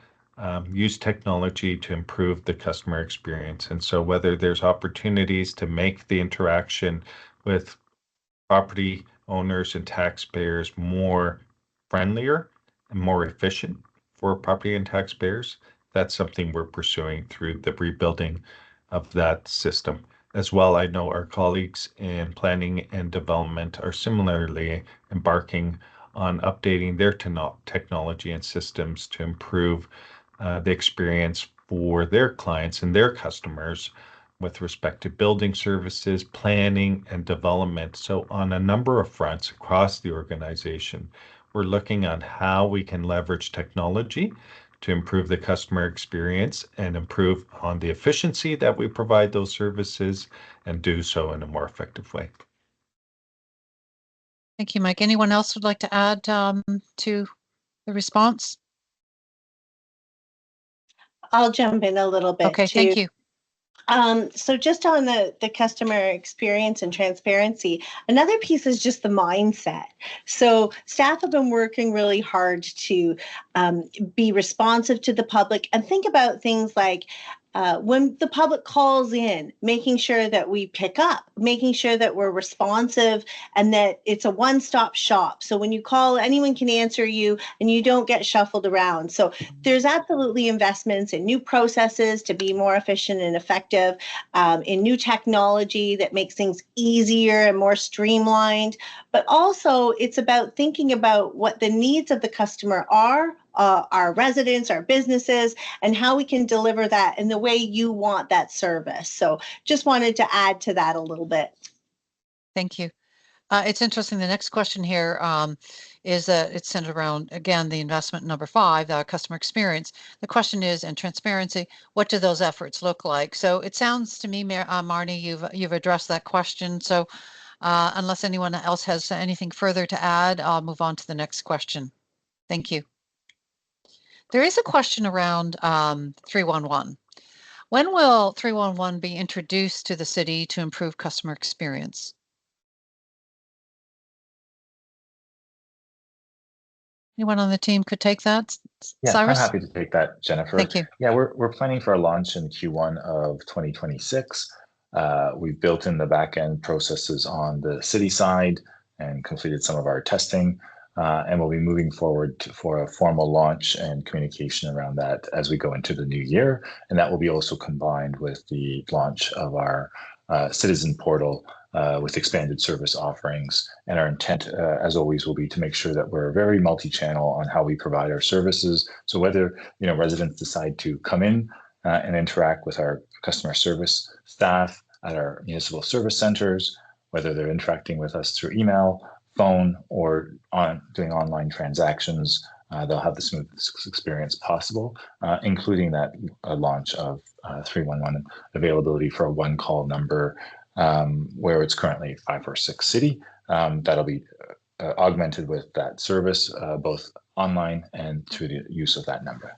use technology to improve the customer experience. And so whether there's opportunities to make the interaction with property owners and taxpayers more friendlier and more efficient for property and taxpayers, that's something we're pursuing through the rebuilding of that system. As well, I know our colleagues in planning and development are similarly embarking on updating their technology and systems to improve the experience for their clients and their customers with respect to building services, planning, and development. So on a number of fronts across the organization, we're looking on how we can leverage technology to improve the customer experience and improve on the efficiency that we provide those services and do so in a more effective way. Thank you, Mike. Anyone else would like to add to the response? I'll jump in a little bit. Okay, thank you. So just on the customer experience and transparency, another piece is just the mindset. So staff have been working really hard to be responsive to the public and think about things like when the public calls in, making sure that we pick up, making sure that we're responsive and that it's a one-stop shop. So when you call, anyone can answer you and you don't get shuffled around. So there's absolutely investments in new processes to be more efficient and effective, in new technology that makes things easier and more streamlined. But also it's about thinking about what the needs of the customer are, our residents, our businesses, and how we can deliver that in the way you want that service. So just wanted to add to that a little bit. Thank you. It's interesting. The next question here is that it's centered around, again, the investment number 5, customer experience. The question is, and transparency, what do those efforts look like? So it sounds to me, Marnie, you've addressed that question. So unless anyone else has anything further to add, I'll move on to the next question. Thank you. There is a question around 311. When will 311 be introduced to the city to improve customer experience? Anyone on the team could take that? Yeah, Cyrus? I'm happy to take that, Jennifer. Thank you. Yeah, we're planning for a launch in Q1 of 2026. We've built in the back-end processes on the city side and completed some of our testing, and we'll be moving forward for a formal launch and communication around that as we go into the new year. And that will be also combined with the launch of our citizen portal with expanded service offerings. And our intent, as always, will be to make sure that we're very multi-channel on how we provide our services. So whether residents decide to come in and interact with our customer service staff at our municipal service centers, whether they're interacting with us through email, phone, or doing online transactions, they'll have the smoothest experience possible, including that launch of 311 availability for a one-call number, where it's currently 546 City. That'll be augmented with that service, both online and through the use of that number.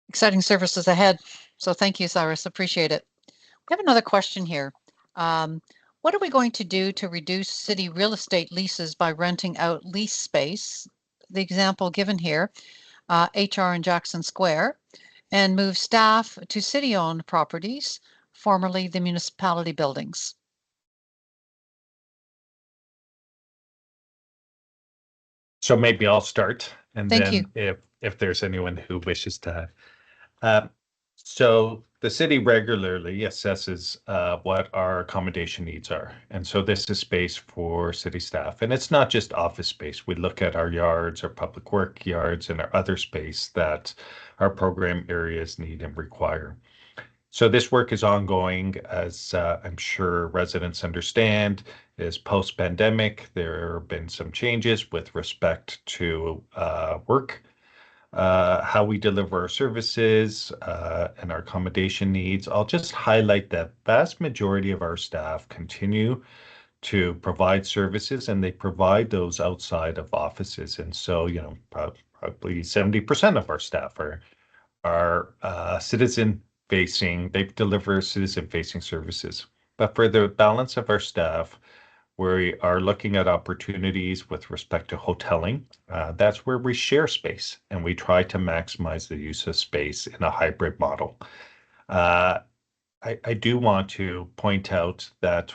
Exciting services ahead. So thank you, Cyrus. Appreciate it. We have another question here. What are we going to do to reduce city real estate leases by renting out lease space? The example given here, HR in Jackson Square, and move staff to city-owned properties, formerly the municipality buildings. So maybe I'll start, and Thank then you. if there's anyone who wishes to. So the city regularly assesses what our accommodation needs are. And so this is space for city staff. And it's not just office space. We look at our yards, our public work yards, and our other space that our program areas need and require. So this work is ongoing, as I'm sure residents understand, is post-pandemic. There have been some changes with respect to work, how we deliver our services, and our accommodation needs. I'll just highlight that vast majority of our staff continue to provide services, and they provide those outside of offices. And so, probably 70% of our staff are citizen-facing. They deliver citizen-facing services. But for the balance of our staff, we are looking at opportunities with respect to hoteling. That's where we share space, and we try to maximize the use of space in a hybrid model. I do want to point out that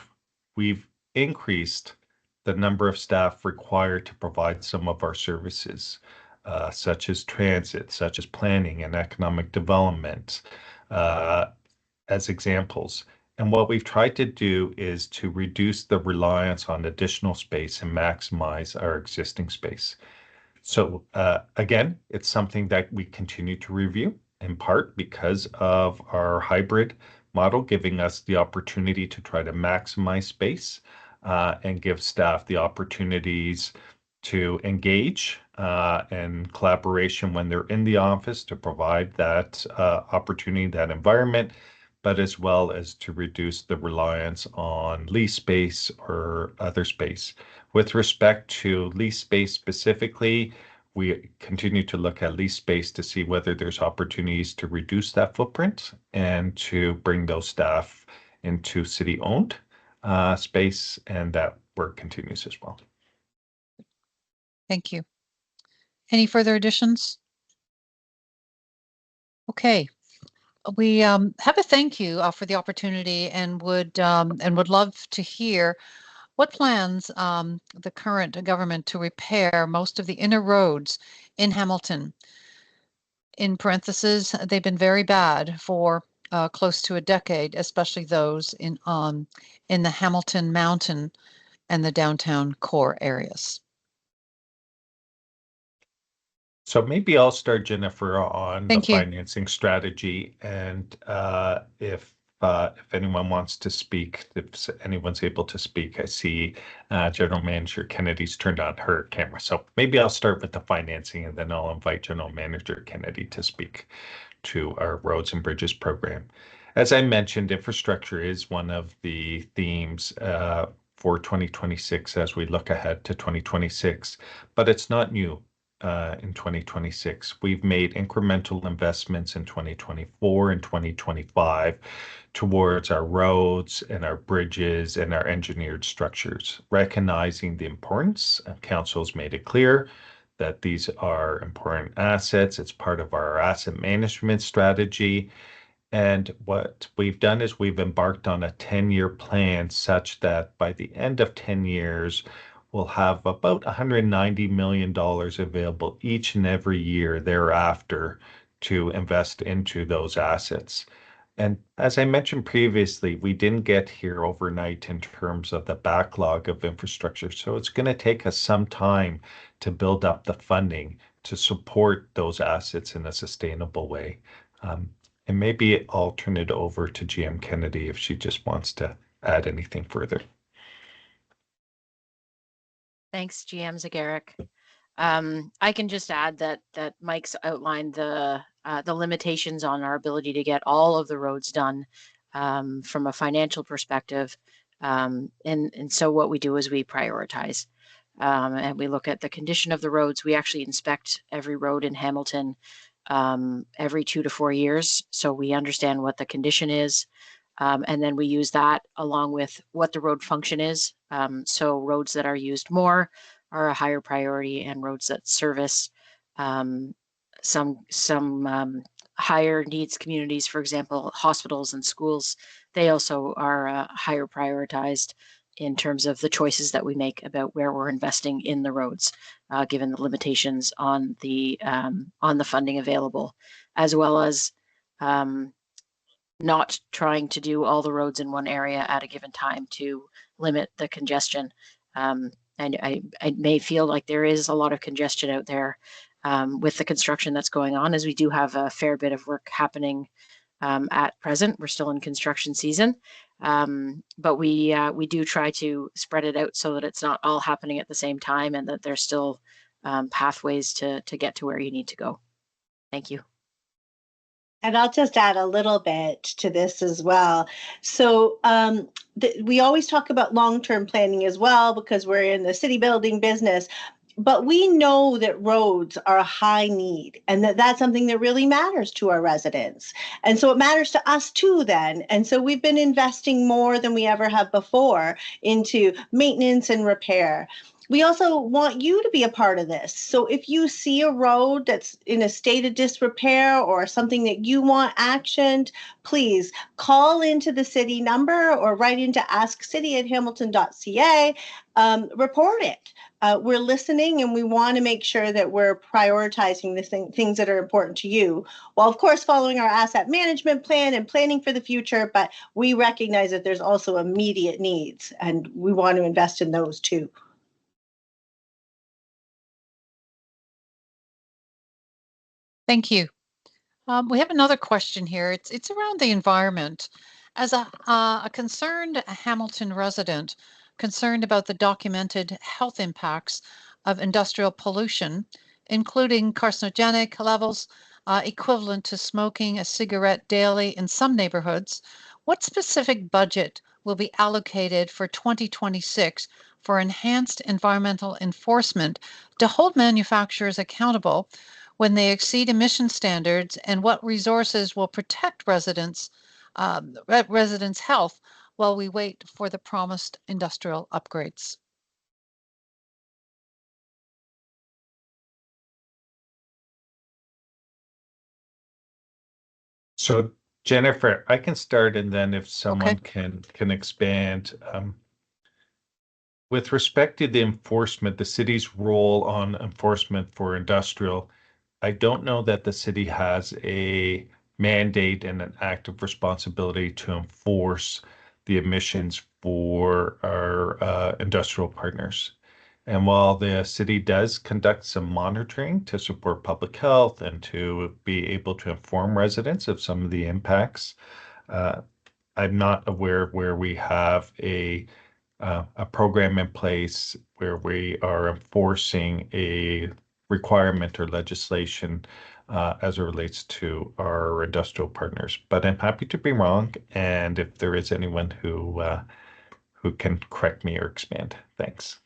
we've increased the number of staff required to provide some of our services, such as transit, such as planning and economic development, as examples. And what we've tried to do is to reduce the reliance on additional space and maximize our existing space. So again, it's something that we continue to review, in part because of our hybrid model, giving us the opportunity to try to maximize space and give staff the opportunities to engage and collaboration when they're in the office to provide that opportunity, that environment, but as well as to reduce the reliance on lease space or other space. With respect to lease space specifically, we continue to look at lease space to see whether there's opportunities to reduce that footprint and to bring those staff into city-owned space, and that work continues as well. Thank you. Any further additions? Okay. We have a thank you for the opportunity, and would love to hear what plans the current government to repair most of the inner roads in Hamilton. In parentheses, they've been very bad for close to a decade, especially those in the Hamilton Mountain and the downtown core areas. So maybe I'll start, Jennifer, on Thank the you. financing strategy, and if if anyone wants to speak, if anyone's able to speak. I see General Manager Kennedy's turned on her camera. So maybe I'll start with the financing and then I'll invite General Manager Kennedy to speak to our roads and bridges program. As I mentioned, infrastructure is one of the themes for 2026 as we look ahead to 2026, but it's not new. In 2026. We've made incremental investments in 2024 and 2025 towards our roads and our bridges and our engineered structures, recognizing the importance. Council's made it clear that these are important assets. It's part of our asset management strategy. And what we've done is we've embarked on a 10-year plan such that by the end of 10 years, we'll have about $190 million available each and every year thereafter to invest into those assets. And as I mentioned previously, we didn't get here overnight in terms of the backlog of infrastructure. So it's going to take us some time to build up the funding to support those assets in a sustainable way. And maybe I'll turn it over to GM Kennedy if she just wants to add anything further. Thanks, GM Zagaric. I can just add that Mike's outlined the limitations on our ability to get all of the roads done from a financial perspective. And so what we do is we prioritize and we look at the condition of the roads. We actually inspect every road in Hamilton every 2 to 4 years. So we understand what the condition is. And then we use that along with what the road function is. So roads that are used more are a higher priority, and roads that service some higher needs communities, for example, hospitals and schools, they also are higher prioritized in terms of the choices that we make about where we're investing in the roads, given the limitations on the funding available, as well as not trying to do all the roads in one area at a given time to limit the congestion. And I may feel like there is a lot of congestion out there with the construction that's going on, as we do have a fair bit of work happening at present. We're still in construction season, but we do try to spread it out so that it's not all happening at the same time, and that there's still pathways to get to where you need to go. Thank you. And I'll just add a little bit to this as well. So we always talk about long-term planning as well, because we're in the city building business. But we know that roads are a high need, and that's something that really matters to our residents. And so it matters to us too then. And so we've been investing more than we ever have before into maintenance and repair. We also want you to be a part of this. So if you see a road that's in a state of disrepair or something that you want actioned, please call into the city number or write into askcity@hamilton.ca. Report it. We're listening, and we want to make sure that we're prioritizing the things that are important to you, while of course following our asset management plan and planning for the future. But we recognize that there's also immediate needs, and we want to invest in those too. Thank you. We have another question here. It's around the environment. As a concerned Hamilton resident, concerned about the documented health impacts of industrial pollution, including carcinogenic levels equivalent to smoking a cigarette daily in some neighborhoods, what specific budget will be allocated for 2026 for enhanced environmental enforcement to hold manufacturers accountable when they exceed emission standards, and what resources will protect residents' health while we wait for the promised industrial upgrades? So Jennifer, I can start, and then if someone can expand. With respect to the enforcement, the city's role on enforcement for industrial, I don't know that the city has a mandate and an active responsibility to enforce the emissions for our industrial partners. And while the city does conduct some monitoring to support public health and to be able to inform residents of some of the impacts, I I'm not aware of where we have a program in place where we are enforcing a requirement or legislation as it relates to our industrial partners. But I'm happy to be wrong, and if there is anyone who can correct me or expand, thanks.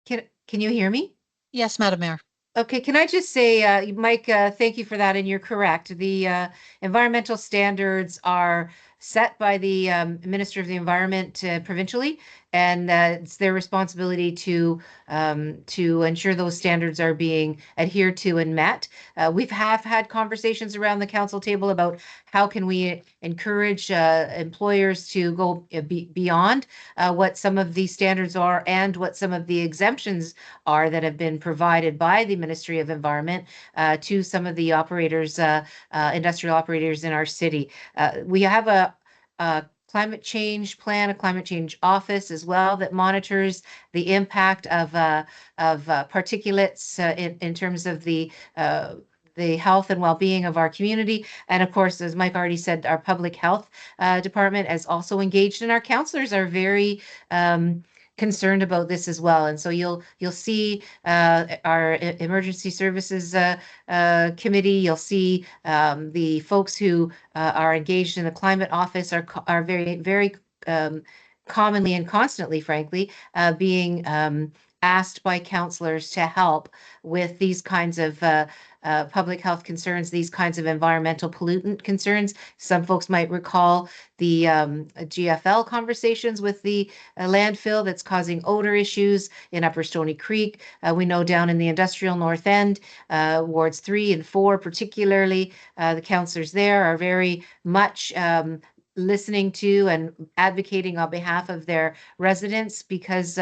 Can you hear me? Yes, Madam Mayor. Okay, can I just say, Mike, thank you for that, and you're correct. The environmental standards are set by the Minister of the Environment provincially, and it's their responsibility to ensure those standards are being adhered to and met. We've had conversations around the council table about how can we encourage employers to go beyond what some of these standards are and what some of the exemptions are that have been provided by the Ministry of Environment to some of the operators, industrial operators in our city. We have a climate change plan, a climate change office as well that monitors the impact of particulates in terms of the health and well-being of our community. And of course, as Mike already said, our public health department is also engaged, and our counselors are very concerned about this as well. And so you'll see our emergency services committee. You'll see the folks who are engaged in the climate office are very commonly and constantly, frankly, being asked by counselors to help with these kinds of public health concerns, these kinds of environmental pollutant concerns. Some folks might recall the GFL conversations with the landfill that's causing odor issues in Upper Stony Creek. We know down in the industrial north end, wards 3 and 4 particularly, the councillors there are very much listening to and advocating on behalf of their residents because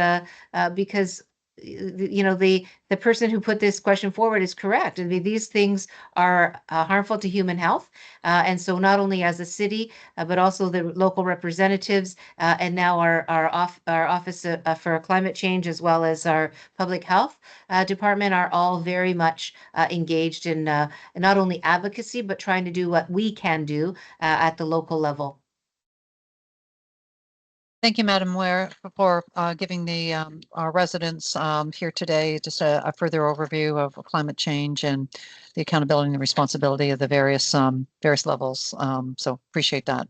you know, the person who put this question forward is correct. I mean, these things are harmful to human health. And so not only as a city, but also the local representatives and now our Office for Climate Change, as well as our Public Health Department, are all very much engaged in not only advocacy, but trying to do what we can do at the local level. Thank you, Madam Mayor, for giving the our residents here today just a further overview of climate change and the accountability and the responsibility of the various levels. So appreciate that.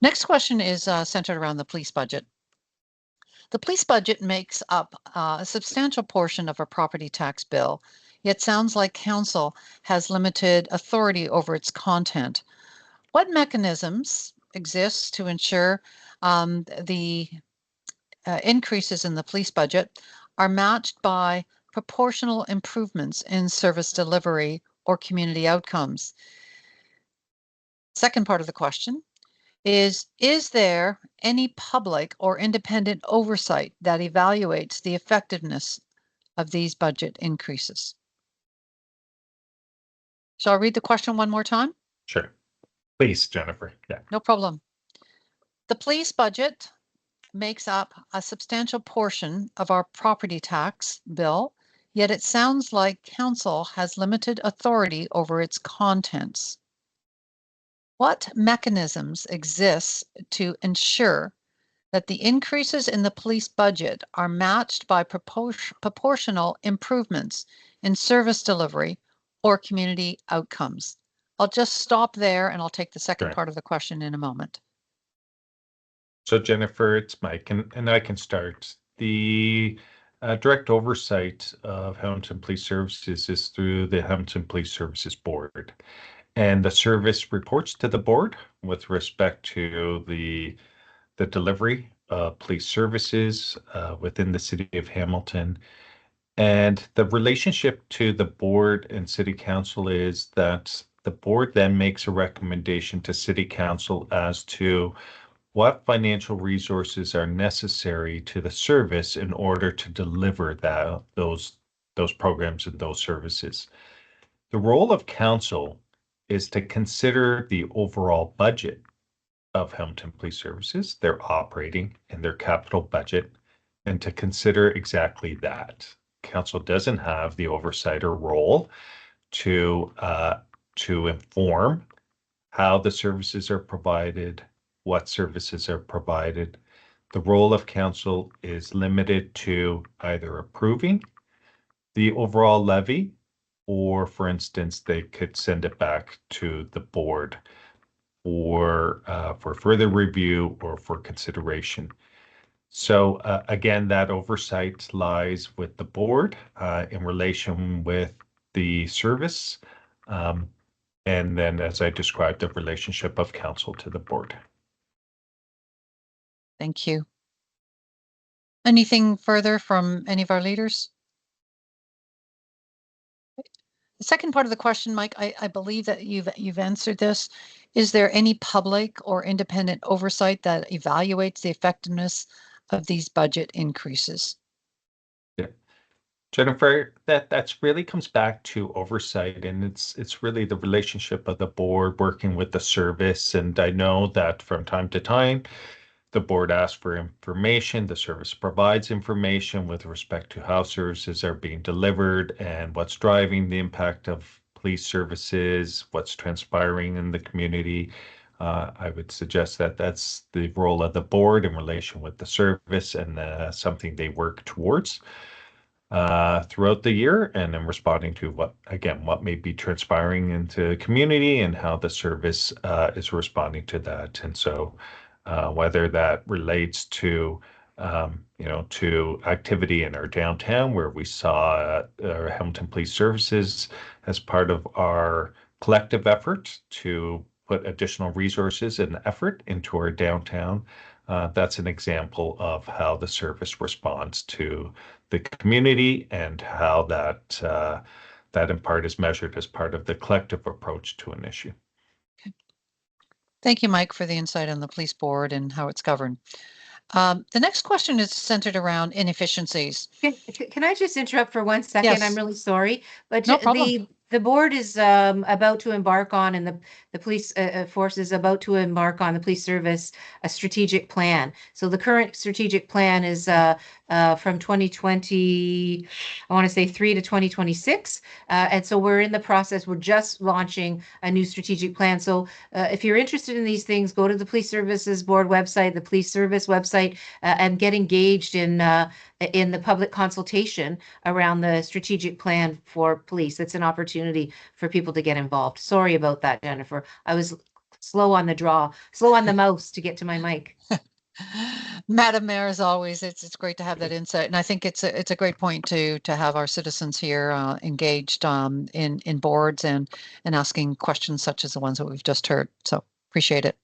Next question is centered around the police budget. The police budget makes up a substantial portion of our property tax bill, yet sounds like council has limited authority over its content. What mechanisms exist to ensure the increases in the police budget are matched by proportional improvements in service delivery or community outcomes? Second part of the question is there any public or independent oversight that evaluates the effectiveness of these budget increases? Shall I read the question one more time? Sure. Please, Jennifer. Yeah. No problem. The police budget makes up a substantial portion of our property tax bill, yet it sounds like council has limited authority over its contents. What mechanisms exist to ensure that the increases in the police budget are matched by proportional improvements in service delivery or community outcomes? I'll just stop there and I'll take the second part of the question in a moment. So Jennifer, it's Mike, and I can start. The direct oversight of Hamilton Police Services is through the Hamilton Police Services Board. And the service reports to the board with respect to the delivery of police services within the city of Hamilton. And the relationship to the board and city council is that the board then makes a recommendation to city council as to what financial resources are necessary to the service in order to deliver those programs and those services. The role of council is to consider the overall budget of Hamilton Police Services, their operating and their capital budget, and to consider exactly that. Council doesn't have the oversight or role to to inform how the services are provided, what services are provided. The role of council is limited to either approving the overall levy, or for instance, they could send it back to the board for further review or for consideration. So again, that oversight lies with the board in relation with the service. And then, as I described, the relationship of council to the board. Thank you. Anything further from any of our leaders? The second part of the question, Mike, I believe that you've answered this. Is there any public or independent oversight that evaluates the effectiveness of these budget increases? Yeah, Jennifer, that's really comes back to oversight, and it's really the relationship of the board working with the service. And I know that from time to time, the board asks for information, the service provides information with respect to how services are being delivered and what's driving the impact of police services, what's transpiring in the community. I would suggest that that's the role of the board in relation with the service, and something they work towards throughout the year, and then responding to what may be transpiring into the community and how the service is responding to that. And so whether that relates to to activity in our downtown, where we saw our Hamilton Police Services as part of our collective effort to put additional resources and effort into our downtown. That's an example of how the service responds to the community, and how that in part is measured as part of the collective approach to an issue. Thank you, Mike, for the insight on the police board and how it's governed. The next question is centered around inefficiencies. Can I just interrupt for 1 second? Yes. I'm really sorry, but No problem. the board is about to embark on, and the police force is about to embark on, the police service, a strategic plan. So the current strategic plan is from 2020, I want to say 3 to 2026. And so we're in the process, we're just launching a new strategic plan. So if you're interested in these things, go to the Police Services Board website, the Police Service website, and get engaged in the public consultation around the strategic plan for police. It's an opportunity for people to get involved. Sorry about that, Jennifer. I was slow on the mouse to get to my mic. Madam Mayor, as always, it's great to have that insight, and I think it's a great point to have our citizens here engaged in boards and asking questions such as the ones that we've just heard. So appreciate it.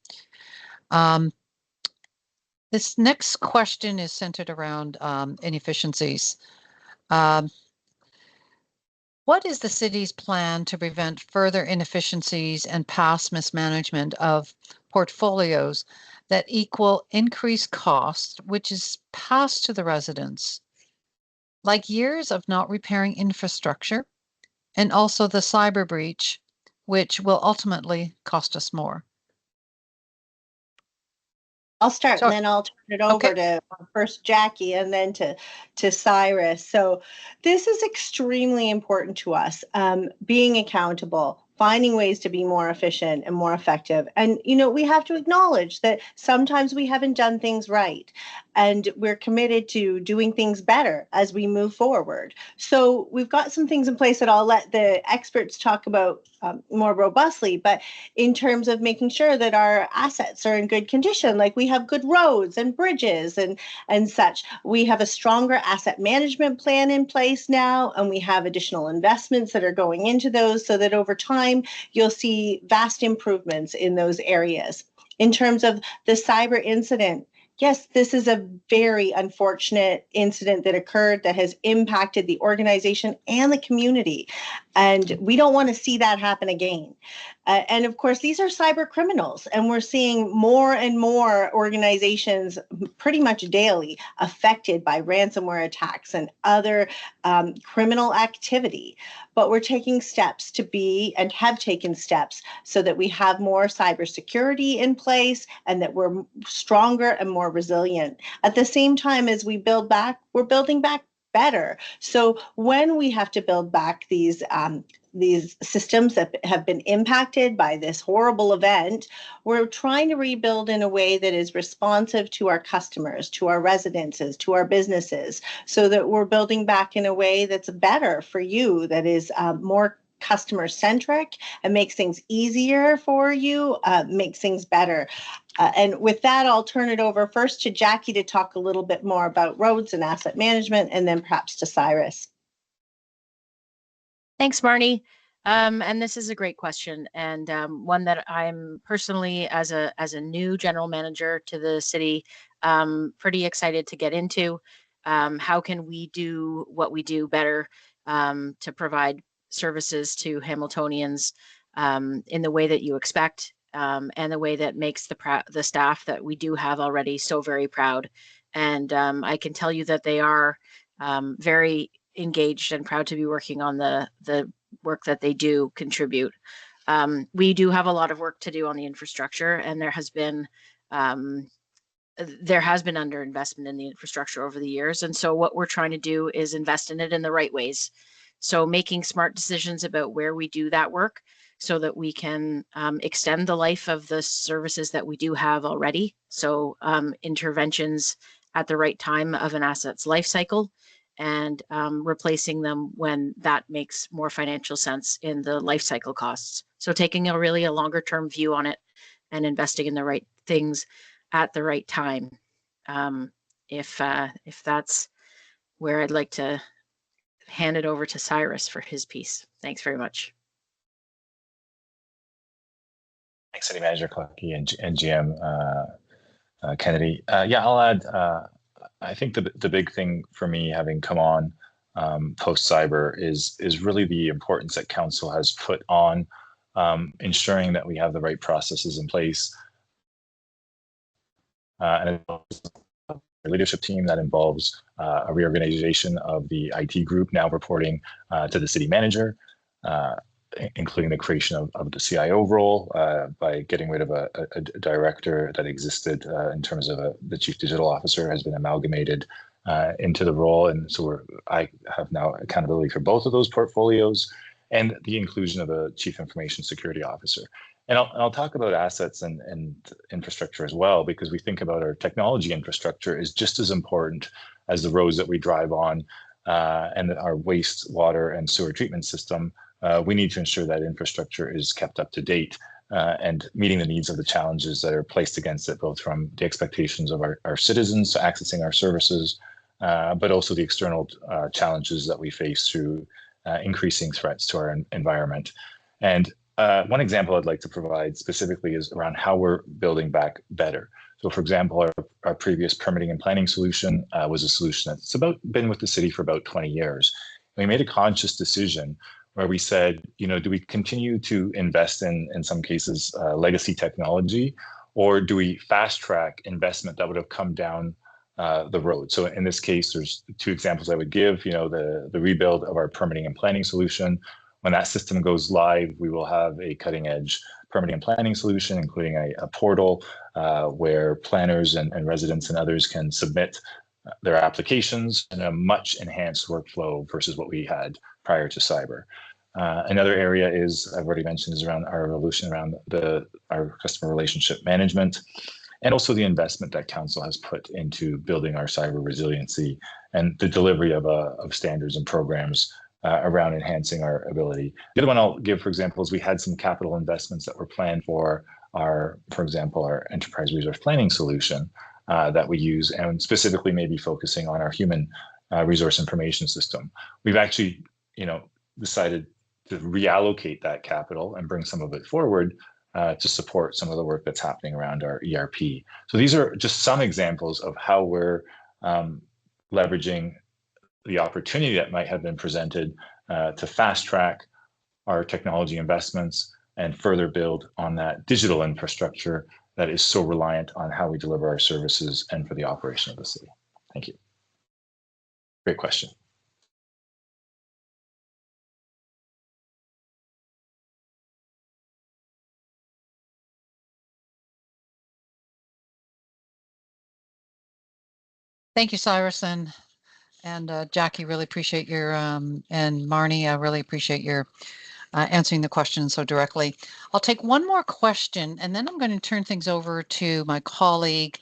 This next question is centered around inefficiencies. What is the city's plan to prevent further inefficiencies and past mismanagement of portfolios that equal increased costs, which is passed to the residents, like years of not repairing infrastructure, and also the cyber breach, which will ultimately cost us more? I'll start, Sure. and then I'll turn it over to first Jackie and then to Cyrus. So this is extremely important to us, being accountable, finding ways to be more efficient and more effective. And, we have to acknowledge that sometimes we haven't done things right, and we're committed to doing things better as we move forward. So we've got some things in place that I'll let the experts talk about more robustly, but in terms of making sure that our assets are in good condition, like we have good roads and bridges and such. We have a stronger asset management plan in place now, and we have additional investments that are going into those, so that over time you'll see vast improvements in those areas. In terms of the cyber incident, yes, this is a very unfortunate incident that occurred that has impacted the organization and the community. And we don't want to see that happen again. And of course, these are cyber criminals, and we're seeing more and more organizations pretty much daily affected by ransomware attacks and other criminal activity. But we're taking steps to be, and have taken steps, so that we have more cybersecurity in place and that we're stronger and more resilient. At the same time as we build back, we're building back better. So when we have to build back these these systems that have been impacted by this horrible event, we're trying to rebuild in a way that is responsive to our customers, to our residences, to our businesses, so that we're building back in a way that's better for you, that is more customer centric and makes things easier for you, makes things better. And with that, I'll turn it over first to Jackie to talk a little bit more about roads and asset management, and then perhaps to Cyrus. Thanks, Marnie. And this is a great question, and one that I'm personally, as a new general manager to the city, pretty excited to get into. How can we do what we do better to provide services to Hamiltonians in the way that you expect, and the way that makes the staff that we do have already so very proud. And I can tell you that they are very engaged and proud to be working on the work that they do contribute. We do have a lot of work to do on the infrastructure, and there has been underinvestment in the infrastructure over the years. And so what we're trying to do is invest in it in the right ways. So making smart decisions about where we do that work so that we can extend the life of the services that we do have already. So interventions at the right time of an asset's life cycle, and replacing them when that makes more financial sense in the life cycle costs. So taking a longer term view on it and investing in the right things at the right time. If that's where I'd like to hand it over to Cyrus for his piece. Thanks very much. Thanks, City Manager Clucky and GM Kennedy. Yeah, I'll add. I think the big thing for me, having come on post cyber, is really the importance that council has put on ensuring that we have the right processes in place, and a leadership team that involves a reorganization of the IT group, now reporting to the city manager, including the creation of the CIO role by getting rid of a director that existed in terms of the chief digital officer has been amalgamated into the role. And so I have now accountability for both of those portfolios, and the inclusion of a chief information security officer. And I'll talk about assets and infrastructure as well, because we think about our technology infrastructure is just as important as the roads that we drive on and our waste, water, and sewer treatment system. We need to ensure that infrastructure is kept up to date and meeting the needs of the challenges that are placed against it, both from the expectations of our citizens accessing our services, but also the external challenges that we face through increasing threats to our environment. And one example I'd like to provide specifically is around how we're building back better. So, for example, our previous permitting and planning solution was a solution that's been with the city for about 20 years. We made a conscious decision where we said, do we continue to invest in some cases, legacy technology, or do we fast track investment that would have come down the road? So in this case, there's two examples I would give. The rebuild of our permitting and planning solution. When that system goes live, we will have a cutting edge permitting and planning solution, including a portal where planners and residents and others can submit their applications in a much enhanced workflow versus what we had prior to cyber. Another area I've already mentioned, is around our evolution around our customer relationship management, and also the investment that council has put into building our cyber resiliency and the delivery of standards and programs around enhancing our ability. The other one I'll give, for example, is we had some capital investments that were planned for for example, our enterprise resource planning solution that we use, and specifically maybe focusing on our human resource information system. We've actually, decided to reallocate that capital and bring some of it forward to support some of the work that's happening around our ERP. So these are just some examples of how we're leveraging the opportunity that might have been presented to fast track our technology investments and further build on that digital infrastructure that is so reliant on how we deliver our services and for the operation of the city. Thank you. Great question. Thank you, Cyrus, and Jackie. Really appreciate your and Marnie. I really appreciate your answering the question so directly. I'll take one more question, and then I'm going to turn things over to my colleague,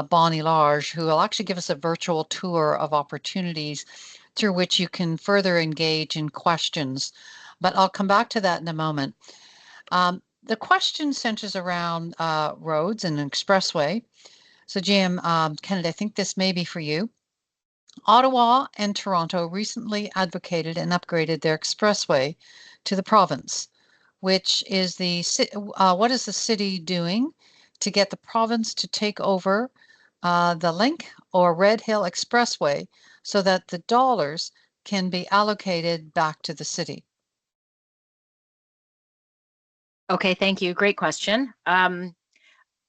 Bonnie Large, who will actually give us a virtual tour of opportunities through which you can further engage in questions. But I'll come back to that in a moment. The question centers around roads and an expressway. So Jim, Kennedy, I think this may be for you. Ottawa and Toronto recently advocated and upgraded their expressway to the province, which is what is the city doing to get the province to take over the Link or Red Hill Expressway so that the dollars can be allocated back to the city? Okay, thank you. Great question.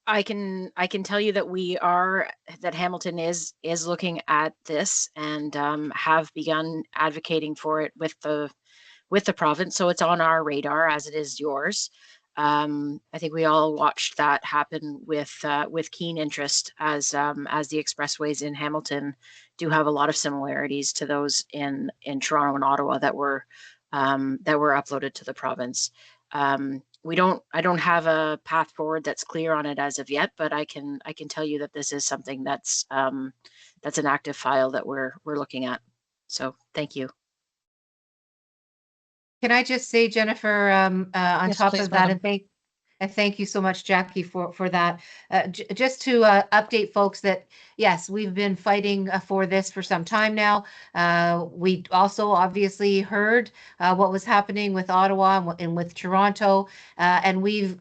I can tell you that Hamilton is looking at this and have begun advocating for it with the province. So it's on our radar as it is yours. I think we all watched that happen with keen interest as the expressways in Hamilton do have a lot of similarities to those in Toronto and Ottawa that were uploaded to the province. I don't have a path forward that's clear on it as of yet, but I can tell you that this is something that's an active file that we're looking at. So thank you. Can I just say, Jennifer, on Yes, top please, of that, madam. and thank you so much, Jackie, for that. Just to update folks that, yes, we've been fighting for this for some time now. We also obviously heard what was happening with Ottawa and with Toronto, and we've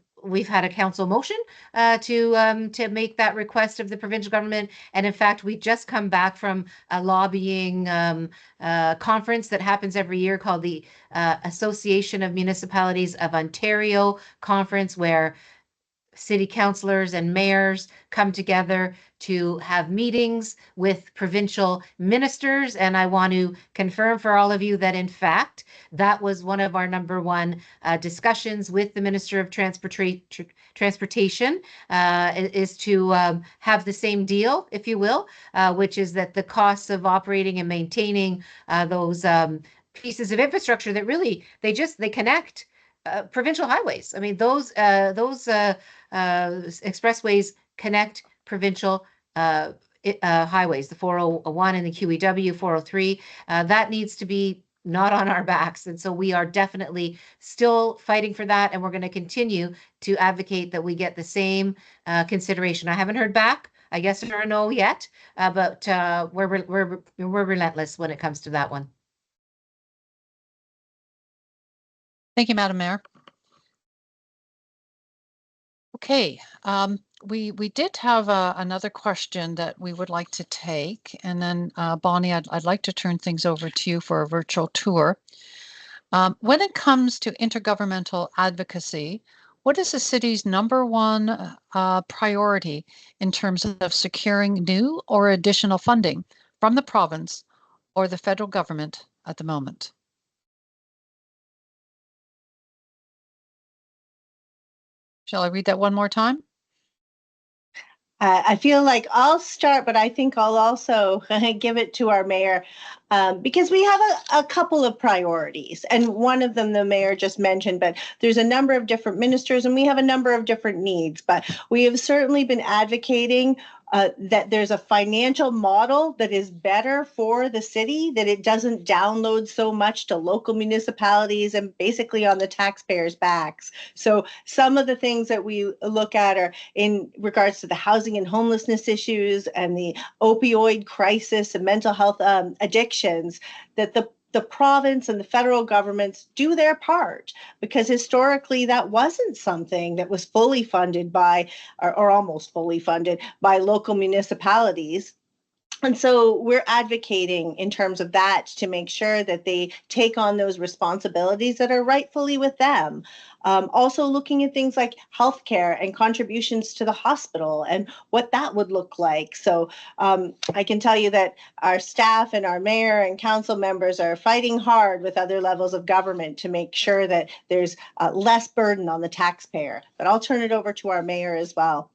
had a council motion to make that request of the provincial government. And in fact, we just come back from a lobbying conference that happens every year called the Association of Municipalities of Ontario conference, where city councillors and mayors come together to have meetings with provincial ministers. And I want to confirm for all of you that, in fact, that was one of our number one discussions with the Minister of Transportation, is to have the same deal, if you will, which is that the costs of operating and maintaining those pieces of infrastructure that really, they connect provincial highways. I mean, those expressways connect provincial highways, the 401 and the QEW 403. That needs to be not on our backs. And so we are definitely still fighting for that. And we're going to continue to advocate that we get the same consideration. I haven't heard back, I guess, or no yet, but we're relentless when it comes to that one. Thank you, Madam Mayor. Okay, we did have another question that we would like to take, and then Bonnie, I'd like to turn things over to you for a virtual tour. When it comes to intergovernmental advocacy, what is the city's number one priority in terms of securing new or additional funding from the province or the federal government at the moment? Shall I read that one more time? I feel like I'll start, but I think I'll also give it to our mayor because we have a couple of priorities. And one of them the mayor just mentioned, but there's a number of different ministers and we have a number of different needs. But we have certainly been advocating that there's a financial model that is better for the city, that it doesn't download so much to local municipalities and basically on the taxpayers' backs. So some of the things that we look at are in regards to the housing and homelessness issues and the opioid crisis and mental health addictions, that the province and the federal governments do their part, because historically that wasn't something that was fully funded by, or almost fully funded by local municipalities. And so we're advocating in terms of that to make sure that they take on those responsibilities that are rightfully with them. Also looking at things like healthcare and contributions to the hospital and what that would look like. So I can tell you that our staff and our mayor and council members are fighting hard with other levels of government to make sure that there's less burden on the taxpayer. But I'll turn it over to our mayor as well.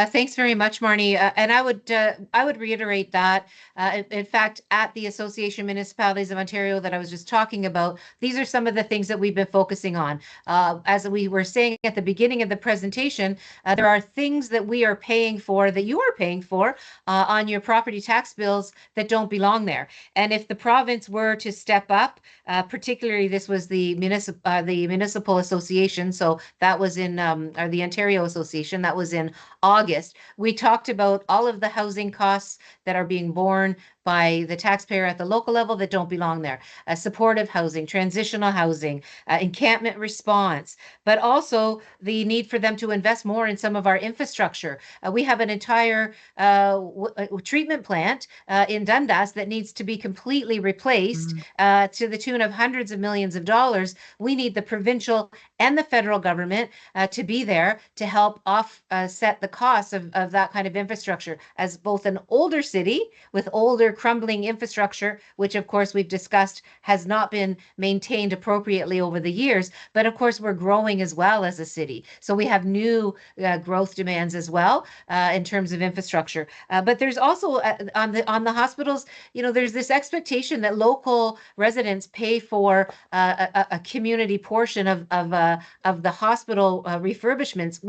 Thanks very much, Marnie. And I would reiterate that. In fact, at the Association of Municipalities of Ontario that I was just talking about, these are some of the things that we've been focusing on. As we were saying at the beginning of the presentation, there are things that we are paying for, that you are paying for on your property tax bills that don't belong there. And if the province were to step up, particularly this was the municipal association, so that was in or the Ontario Association, that was in August. We talked about all of the housing costs that are being borne by the taxpayer at the local level that don't belong there. Supportive housing, transitional housing, encampment response, but also the need for them to invest more in some of our infrastructure. We have an entire treatment plant in Dundas that needs to be completely replaced to the tune of hundreds of millions of dollars. We need the provincial and the federal government to be there to help offset the costs of that kind of infrastructure. As both an older city with older crumbling infrastructure, which of course we've discussed has not been maintained appropriately over the years, but of course we're growing as well as a city. So we have new growth demands as well in terms of infrastructure. But there's also on the hospitals, you know, there's this expectation that local residents pay for a community portion of the hospital refurbishments.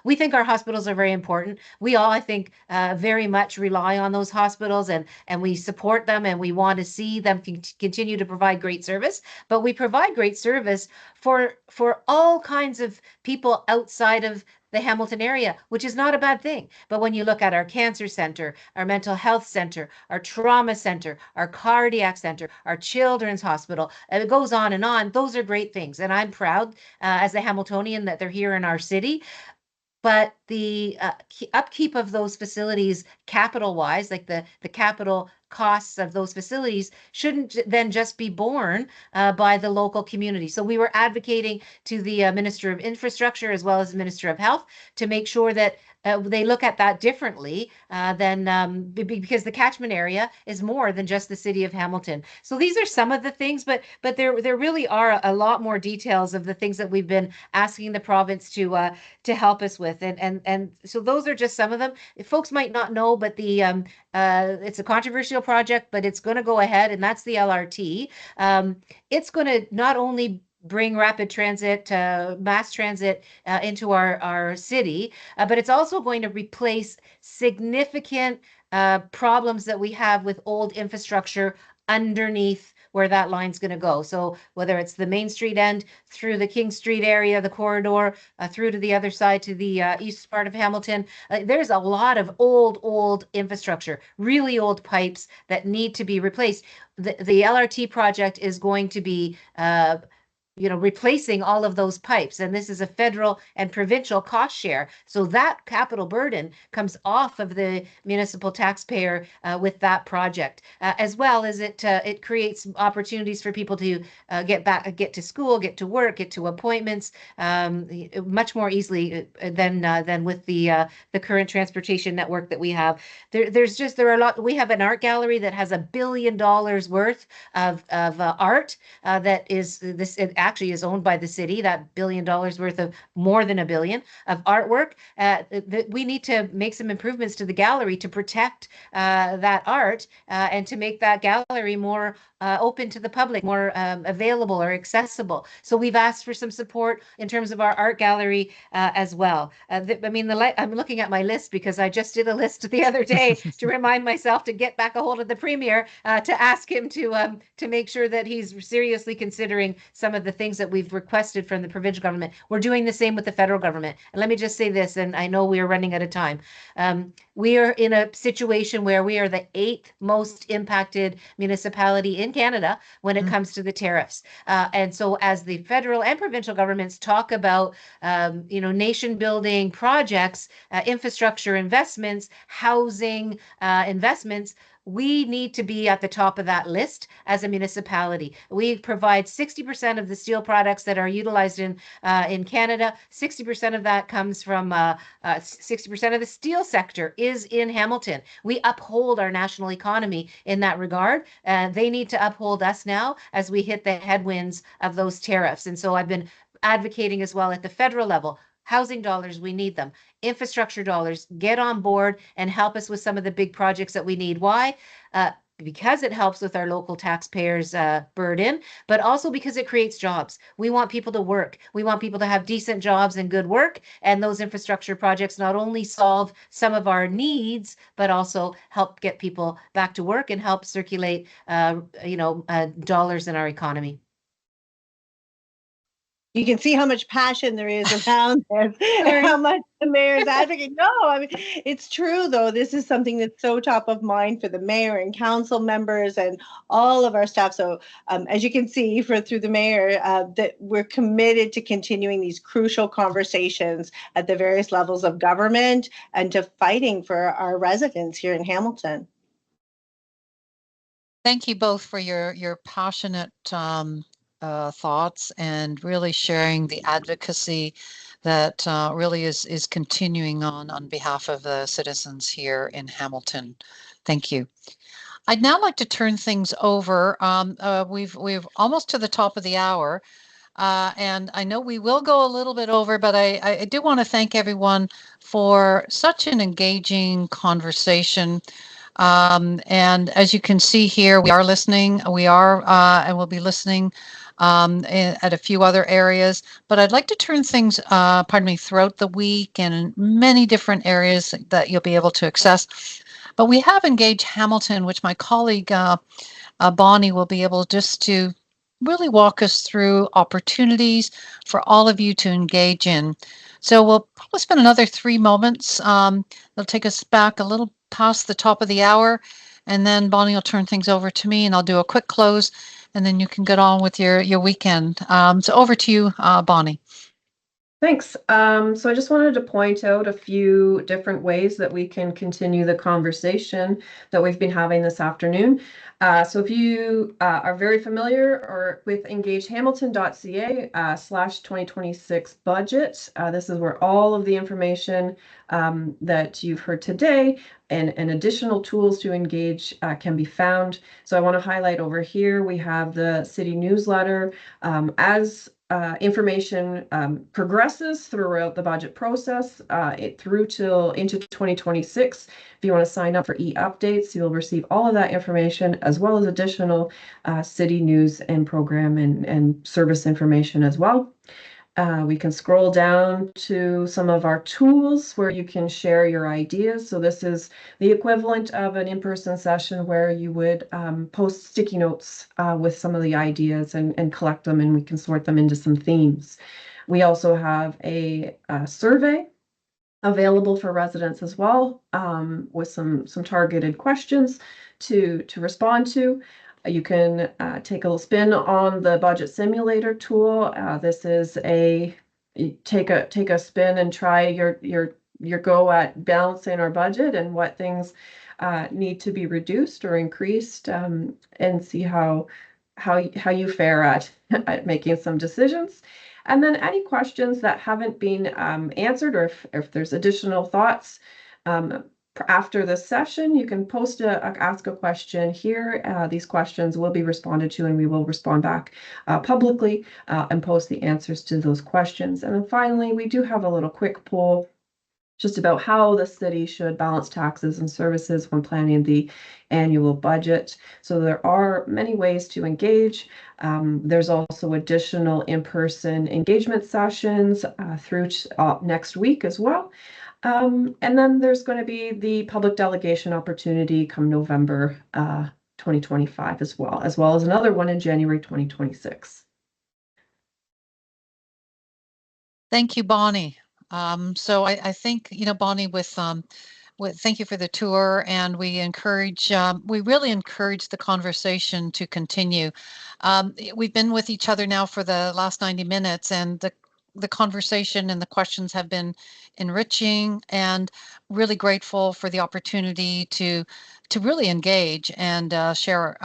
We think our hospitals are very important. We all, I think, very much rely on those hospitals, and we support them, and we want to see them continue to provide great service. But we provide great service for all kinds of people outside of the Hamilton area, which is not a bad thing. But when you look at our cancer center, our mental health center, our trauma center, our cardiac center, our children's hospital, it goes on and on. Those are great things. And I'm proud as a Hamiltonian that they're here in our city. But the upkeep of those facilities capital-wise, like the capital costs of those facilities, shouldn't then just be borne by the local community. So we were advocating to the Minister of Infrastructure as well as the Minister of Health to make sure that they look at that differently than because the catchment area is more than just the city of Hamilton. So these are some of the things, but there really are a lot more details of the things that we've been asking the province to help us with, and so those are just some of them. Folks might not know, but the it's a controversial project, but it's going to go ahead, and that's the LRT. It's going to not only bring rapid transit, mass transit into our city, but it's also going to replace significant problems that we have with old infrastructure underneath where that line's going to go. So whether it's the Main Street end through the King Street area, the corridor, through to the other side to the east part of Hamilton, there's a lot of old infrastructure, really old pipes that need to be replaced. The LRT project is going to be replacing all of those pipes. And this is a federal and provincial cost share. So that capital burden comes off of the municipal taxpayer with that project, as well as it creates opportunities for people to get to school, get to work, get to appointments much more easily than with the current transportation network that we have. There are a lot. We have an art gallery that has $1 billion worth of art that is this. It actually is owned by the city, that $1 billion worth of more than $1 billion of artwork. We need to make some improvements to the gallery to protect that art and to make that gallery more open to the public, more available or accessible. So we've asked for some support in terms of our art gallery as well. I'm looking at my list because I just did a list the other day to remind myself to get back a hold of the Premier to ask him to make sure that he's seriously considering some of the things that we've requested from the provincial government. We're doing the same with the federal government. And let me just say this, and I know we are running out of time. We are in a situation where we are the 8th most impacted municipality in Canada when it comes to the tariffs. And so as the federal and provincial governments talk about, nation building projects, infrastructure investments, housing investments, we need to be at the top of that list as a municipality. We provide 60% of the steel products that are utilized in Canada. 60% of that comes from 60% of the steel sector is in Hamilton. We uphold our national economy in that regard. They need to uphold us now as we hit the headwinds of those tariffs. And so I've been advocating as well at the federal level. Housing dollars, we need them. Infrastructure dollars, get on board and help us with some of the big projects that we need. Why? Because it helps with our local taxpayers' burden, but also because it creates jobs. We want people to work. We want people to have decent jobs and good work. And those infrastructure projects not only solve some of our needs, but also help get people back to work and help circulate, dollars in our economy. You can see how much passion there is around this, and how much the mayor's advocating. No, I mean, it's true, though. This is something that's so top of mind for the mayor and council members and all of our staff. So as you can see through the mayor, that we're committed to continuing these crucial conversations at the various levels of government and to fighting for our residents here in Hamilton. Thank you both for your passionate thoughts and really sharing the advocacy that really is continuing on behalf of the citizens here in Hamilton. Thank you. I'd now like to turn things over. We've almost to the top of the hour, and I know we will go a little bit over, but I do want to thank everyone for such an engaging conversation. And as you can see here, we are listening. We are and we'll be listening at a few other areas. But I'd like to turn things, throughout the week and in many different areas that you'll be able to access. But we have Engage Hamilton, which my colleague Bonnie will be able just to really walk us through opportunities for all of you to engage in. So we'll probably spend another 3 moments. They'll take us back a little past the top of the hour, and then Bonnie will turn things over to me, and I'll do a quick close, and then you can get on with your weekend. So over to you, Bonnie. Thanks. So I just wanted to point out a few different ways that we can continue the conversation that we've been having this afternoon. So if you are very familiar or with engagehamilton.ca /2026 budget, this is where all of the information that you've heard today and additional tools to engage can be found. So I want to highlight over here, we have the city newsletter. As information progresses throughout the budget process through till into 2026. If you want to sign up for e-updates, you'll receive all of that information as well as additional city news and program and service information as well. We can scroll down to some of our tools where you can share your ideas. So this is the equivalent of an in-person session where you would post sticky notes with some of the ideas and collect them, and we can sort them into some themes. We also have a survey available for residents as well, with some targeted questions to respond to. You can take a little spin on the budget simulator tool. This is take a spin and try your go at balancing our budget and what things need to be reduced or increased, and see how you fare at making some decisions. And then any questions that haven't been answered, or if there's additional thoughts after the session, you can ask a question here. These questions will be responded to, and we will respond back publicly and post the answers to those questions. And then finally, we do have a little quick poll just about how the city should balance taxes and services when planning the annual budget. So there are many ways to engage. There's also additional in-person engagement sessions through next week as well. And then there's going to be the public delegation opportunity come November 2025 as well as another one in January 2026. Thank you, Bonnie. So I think, Bonnie, thank you for the tour, and we really encourage the conversation to continue. We've been with each other now for the last 90 minutes, and the conversation and the questions have been enriching, and really grateful for the opportunity to really engage and share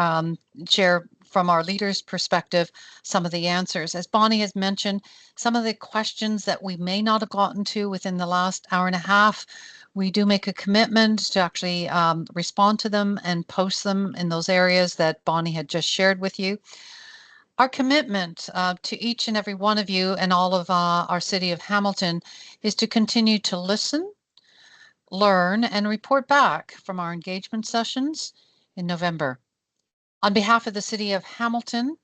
from our leaders' perspective some of the answers. As Bonnie has mentioned, some of the questions that we may not have gotten to within the last hour and a half, we do make a commitment to actually respond to them and post them in those areas that Bonnie had just shared with you. Our commitment to each and every one of you and all of our city of Hamilton is to continue to listen, learn, and report back from our engagement sessions in November. On behalf of the city of Hamilton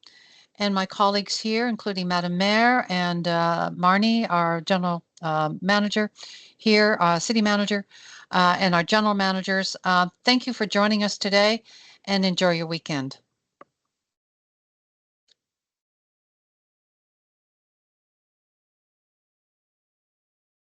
and my colleagues here, including Madam Mayor and Marnie, our general manager here, city manager, and our general managers, thank you for joining us today and enjoy your weekend.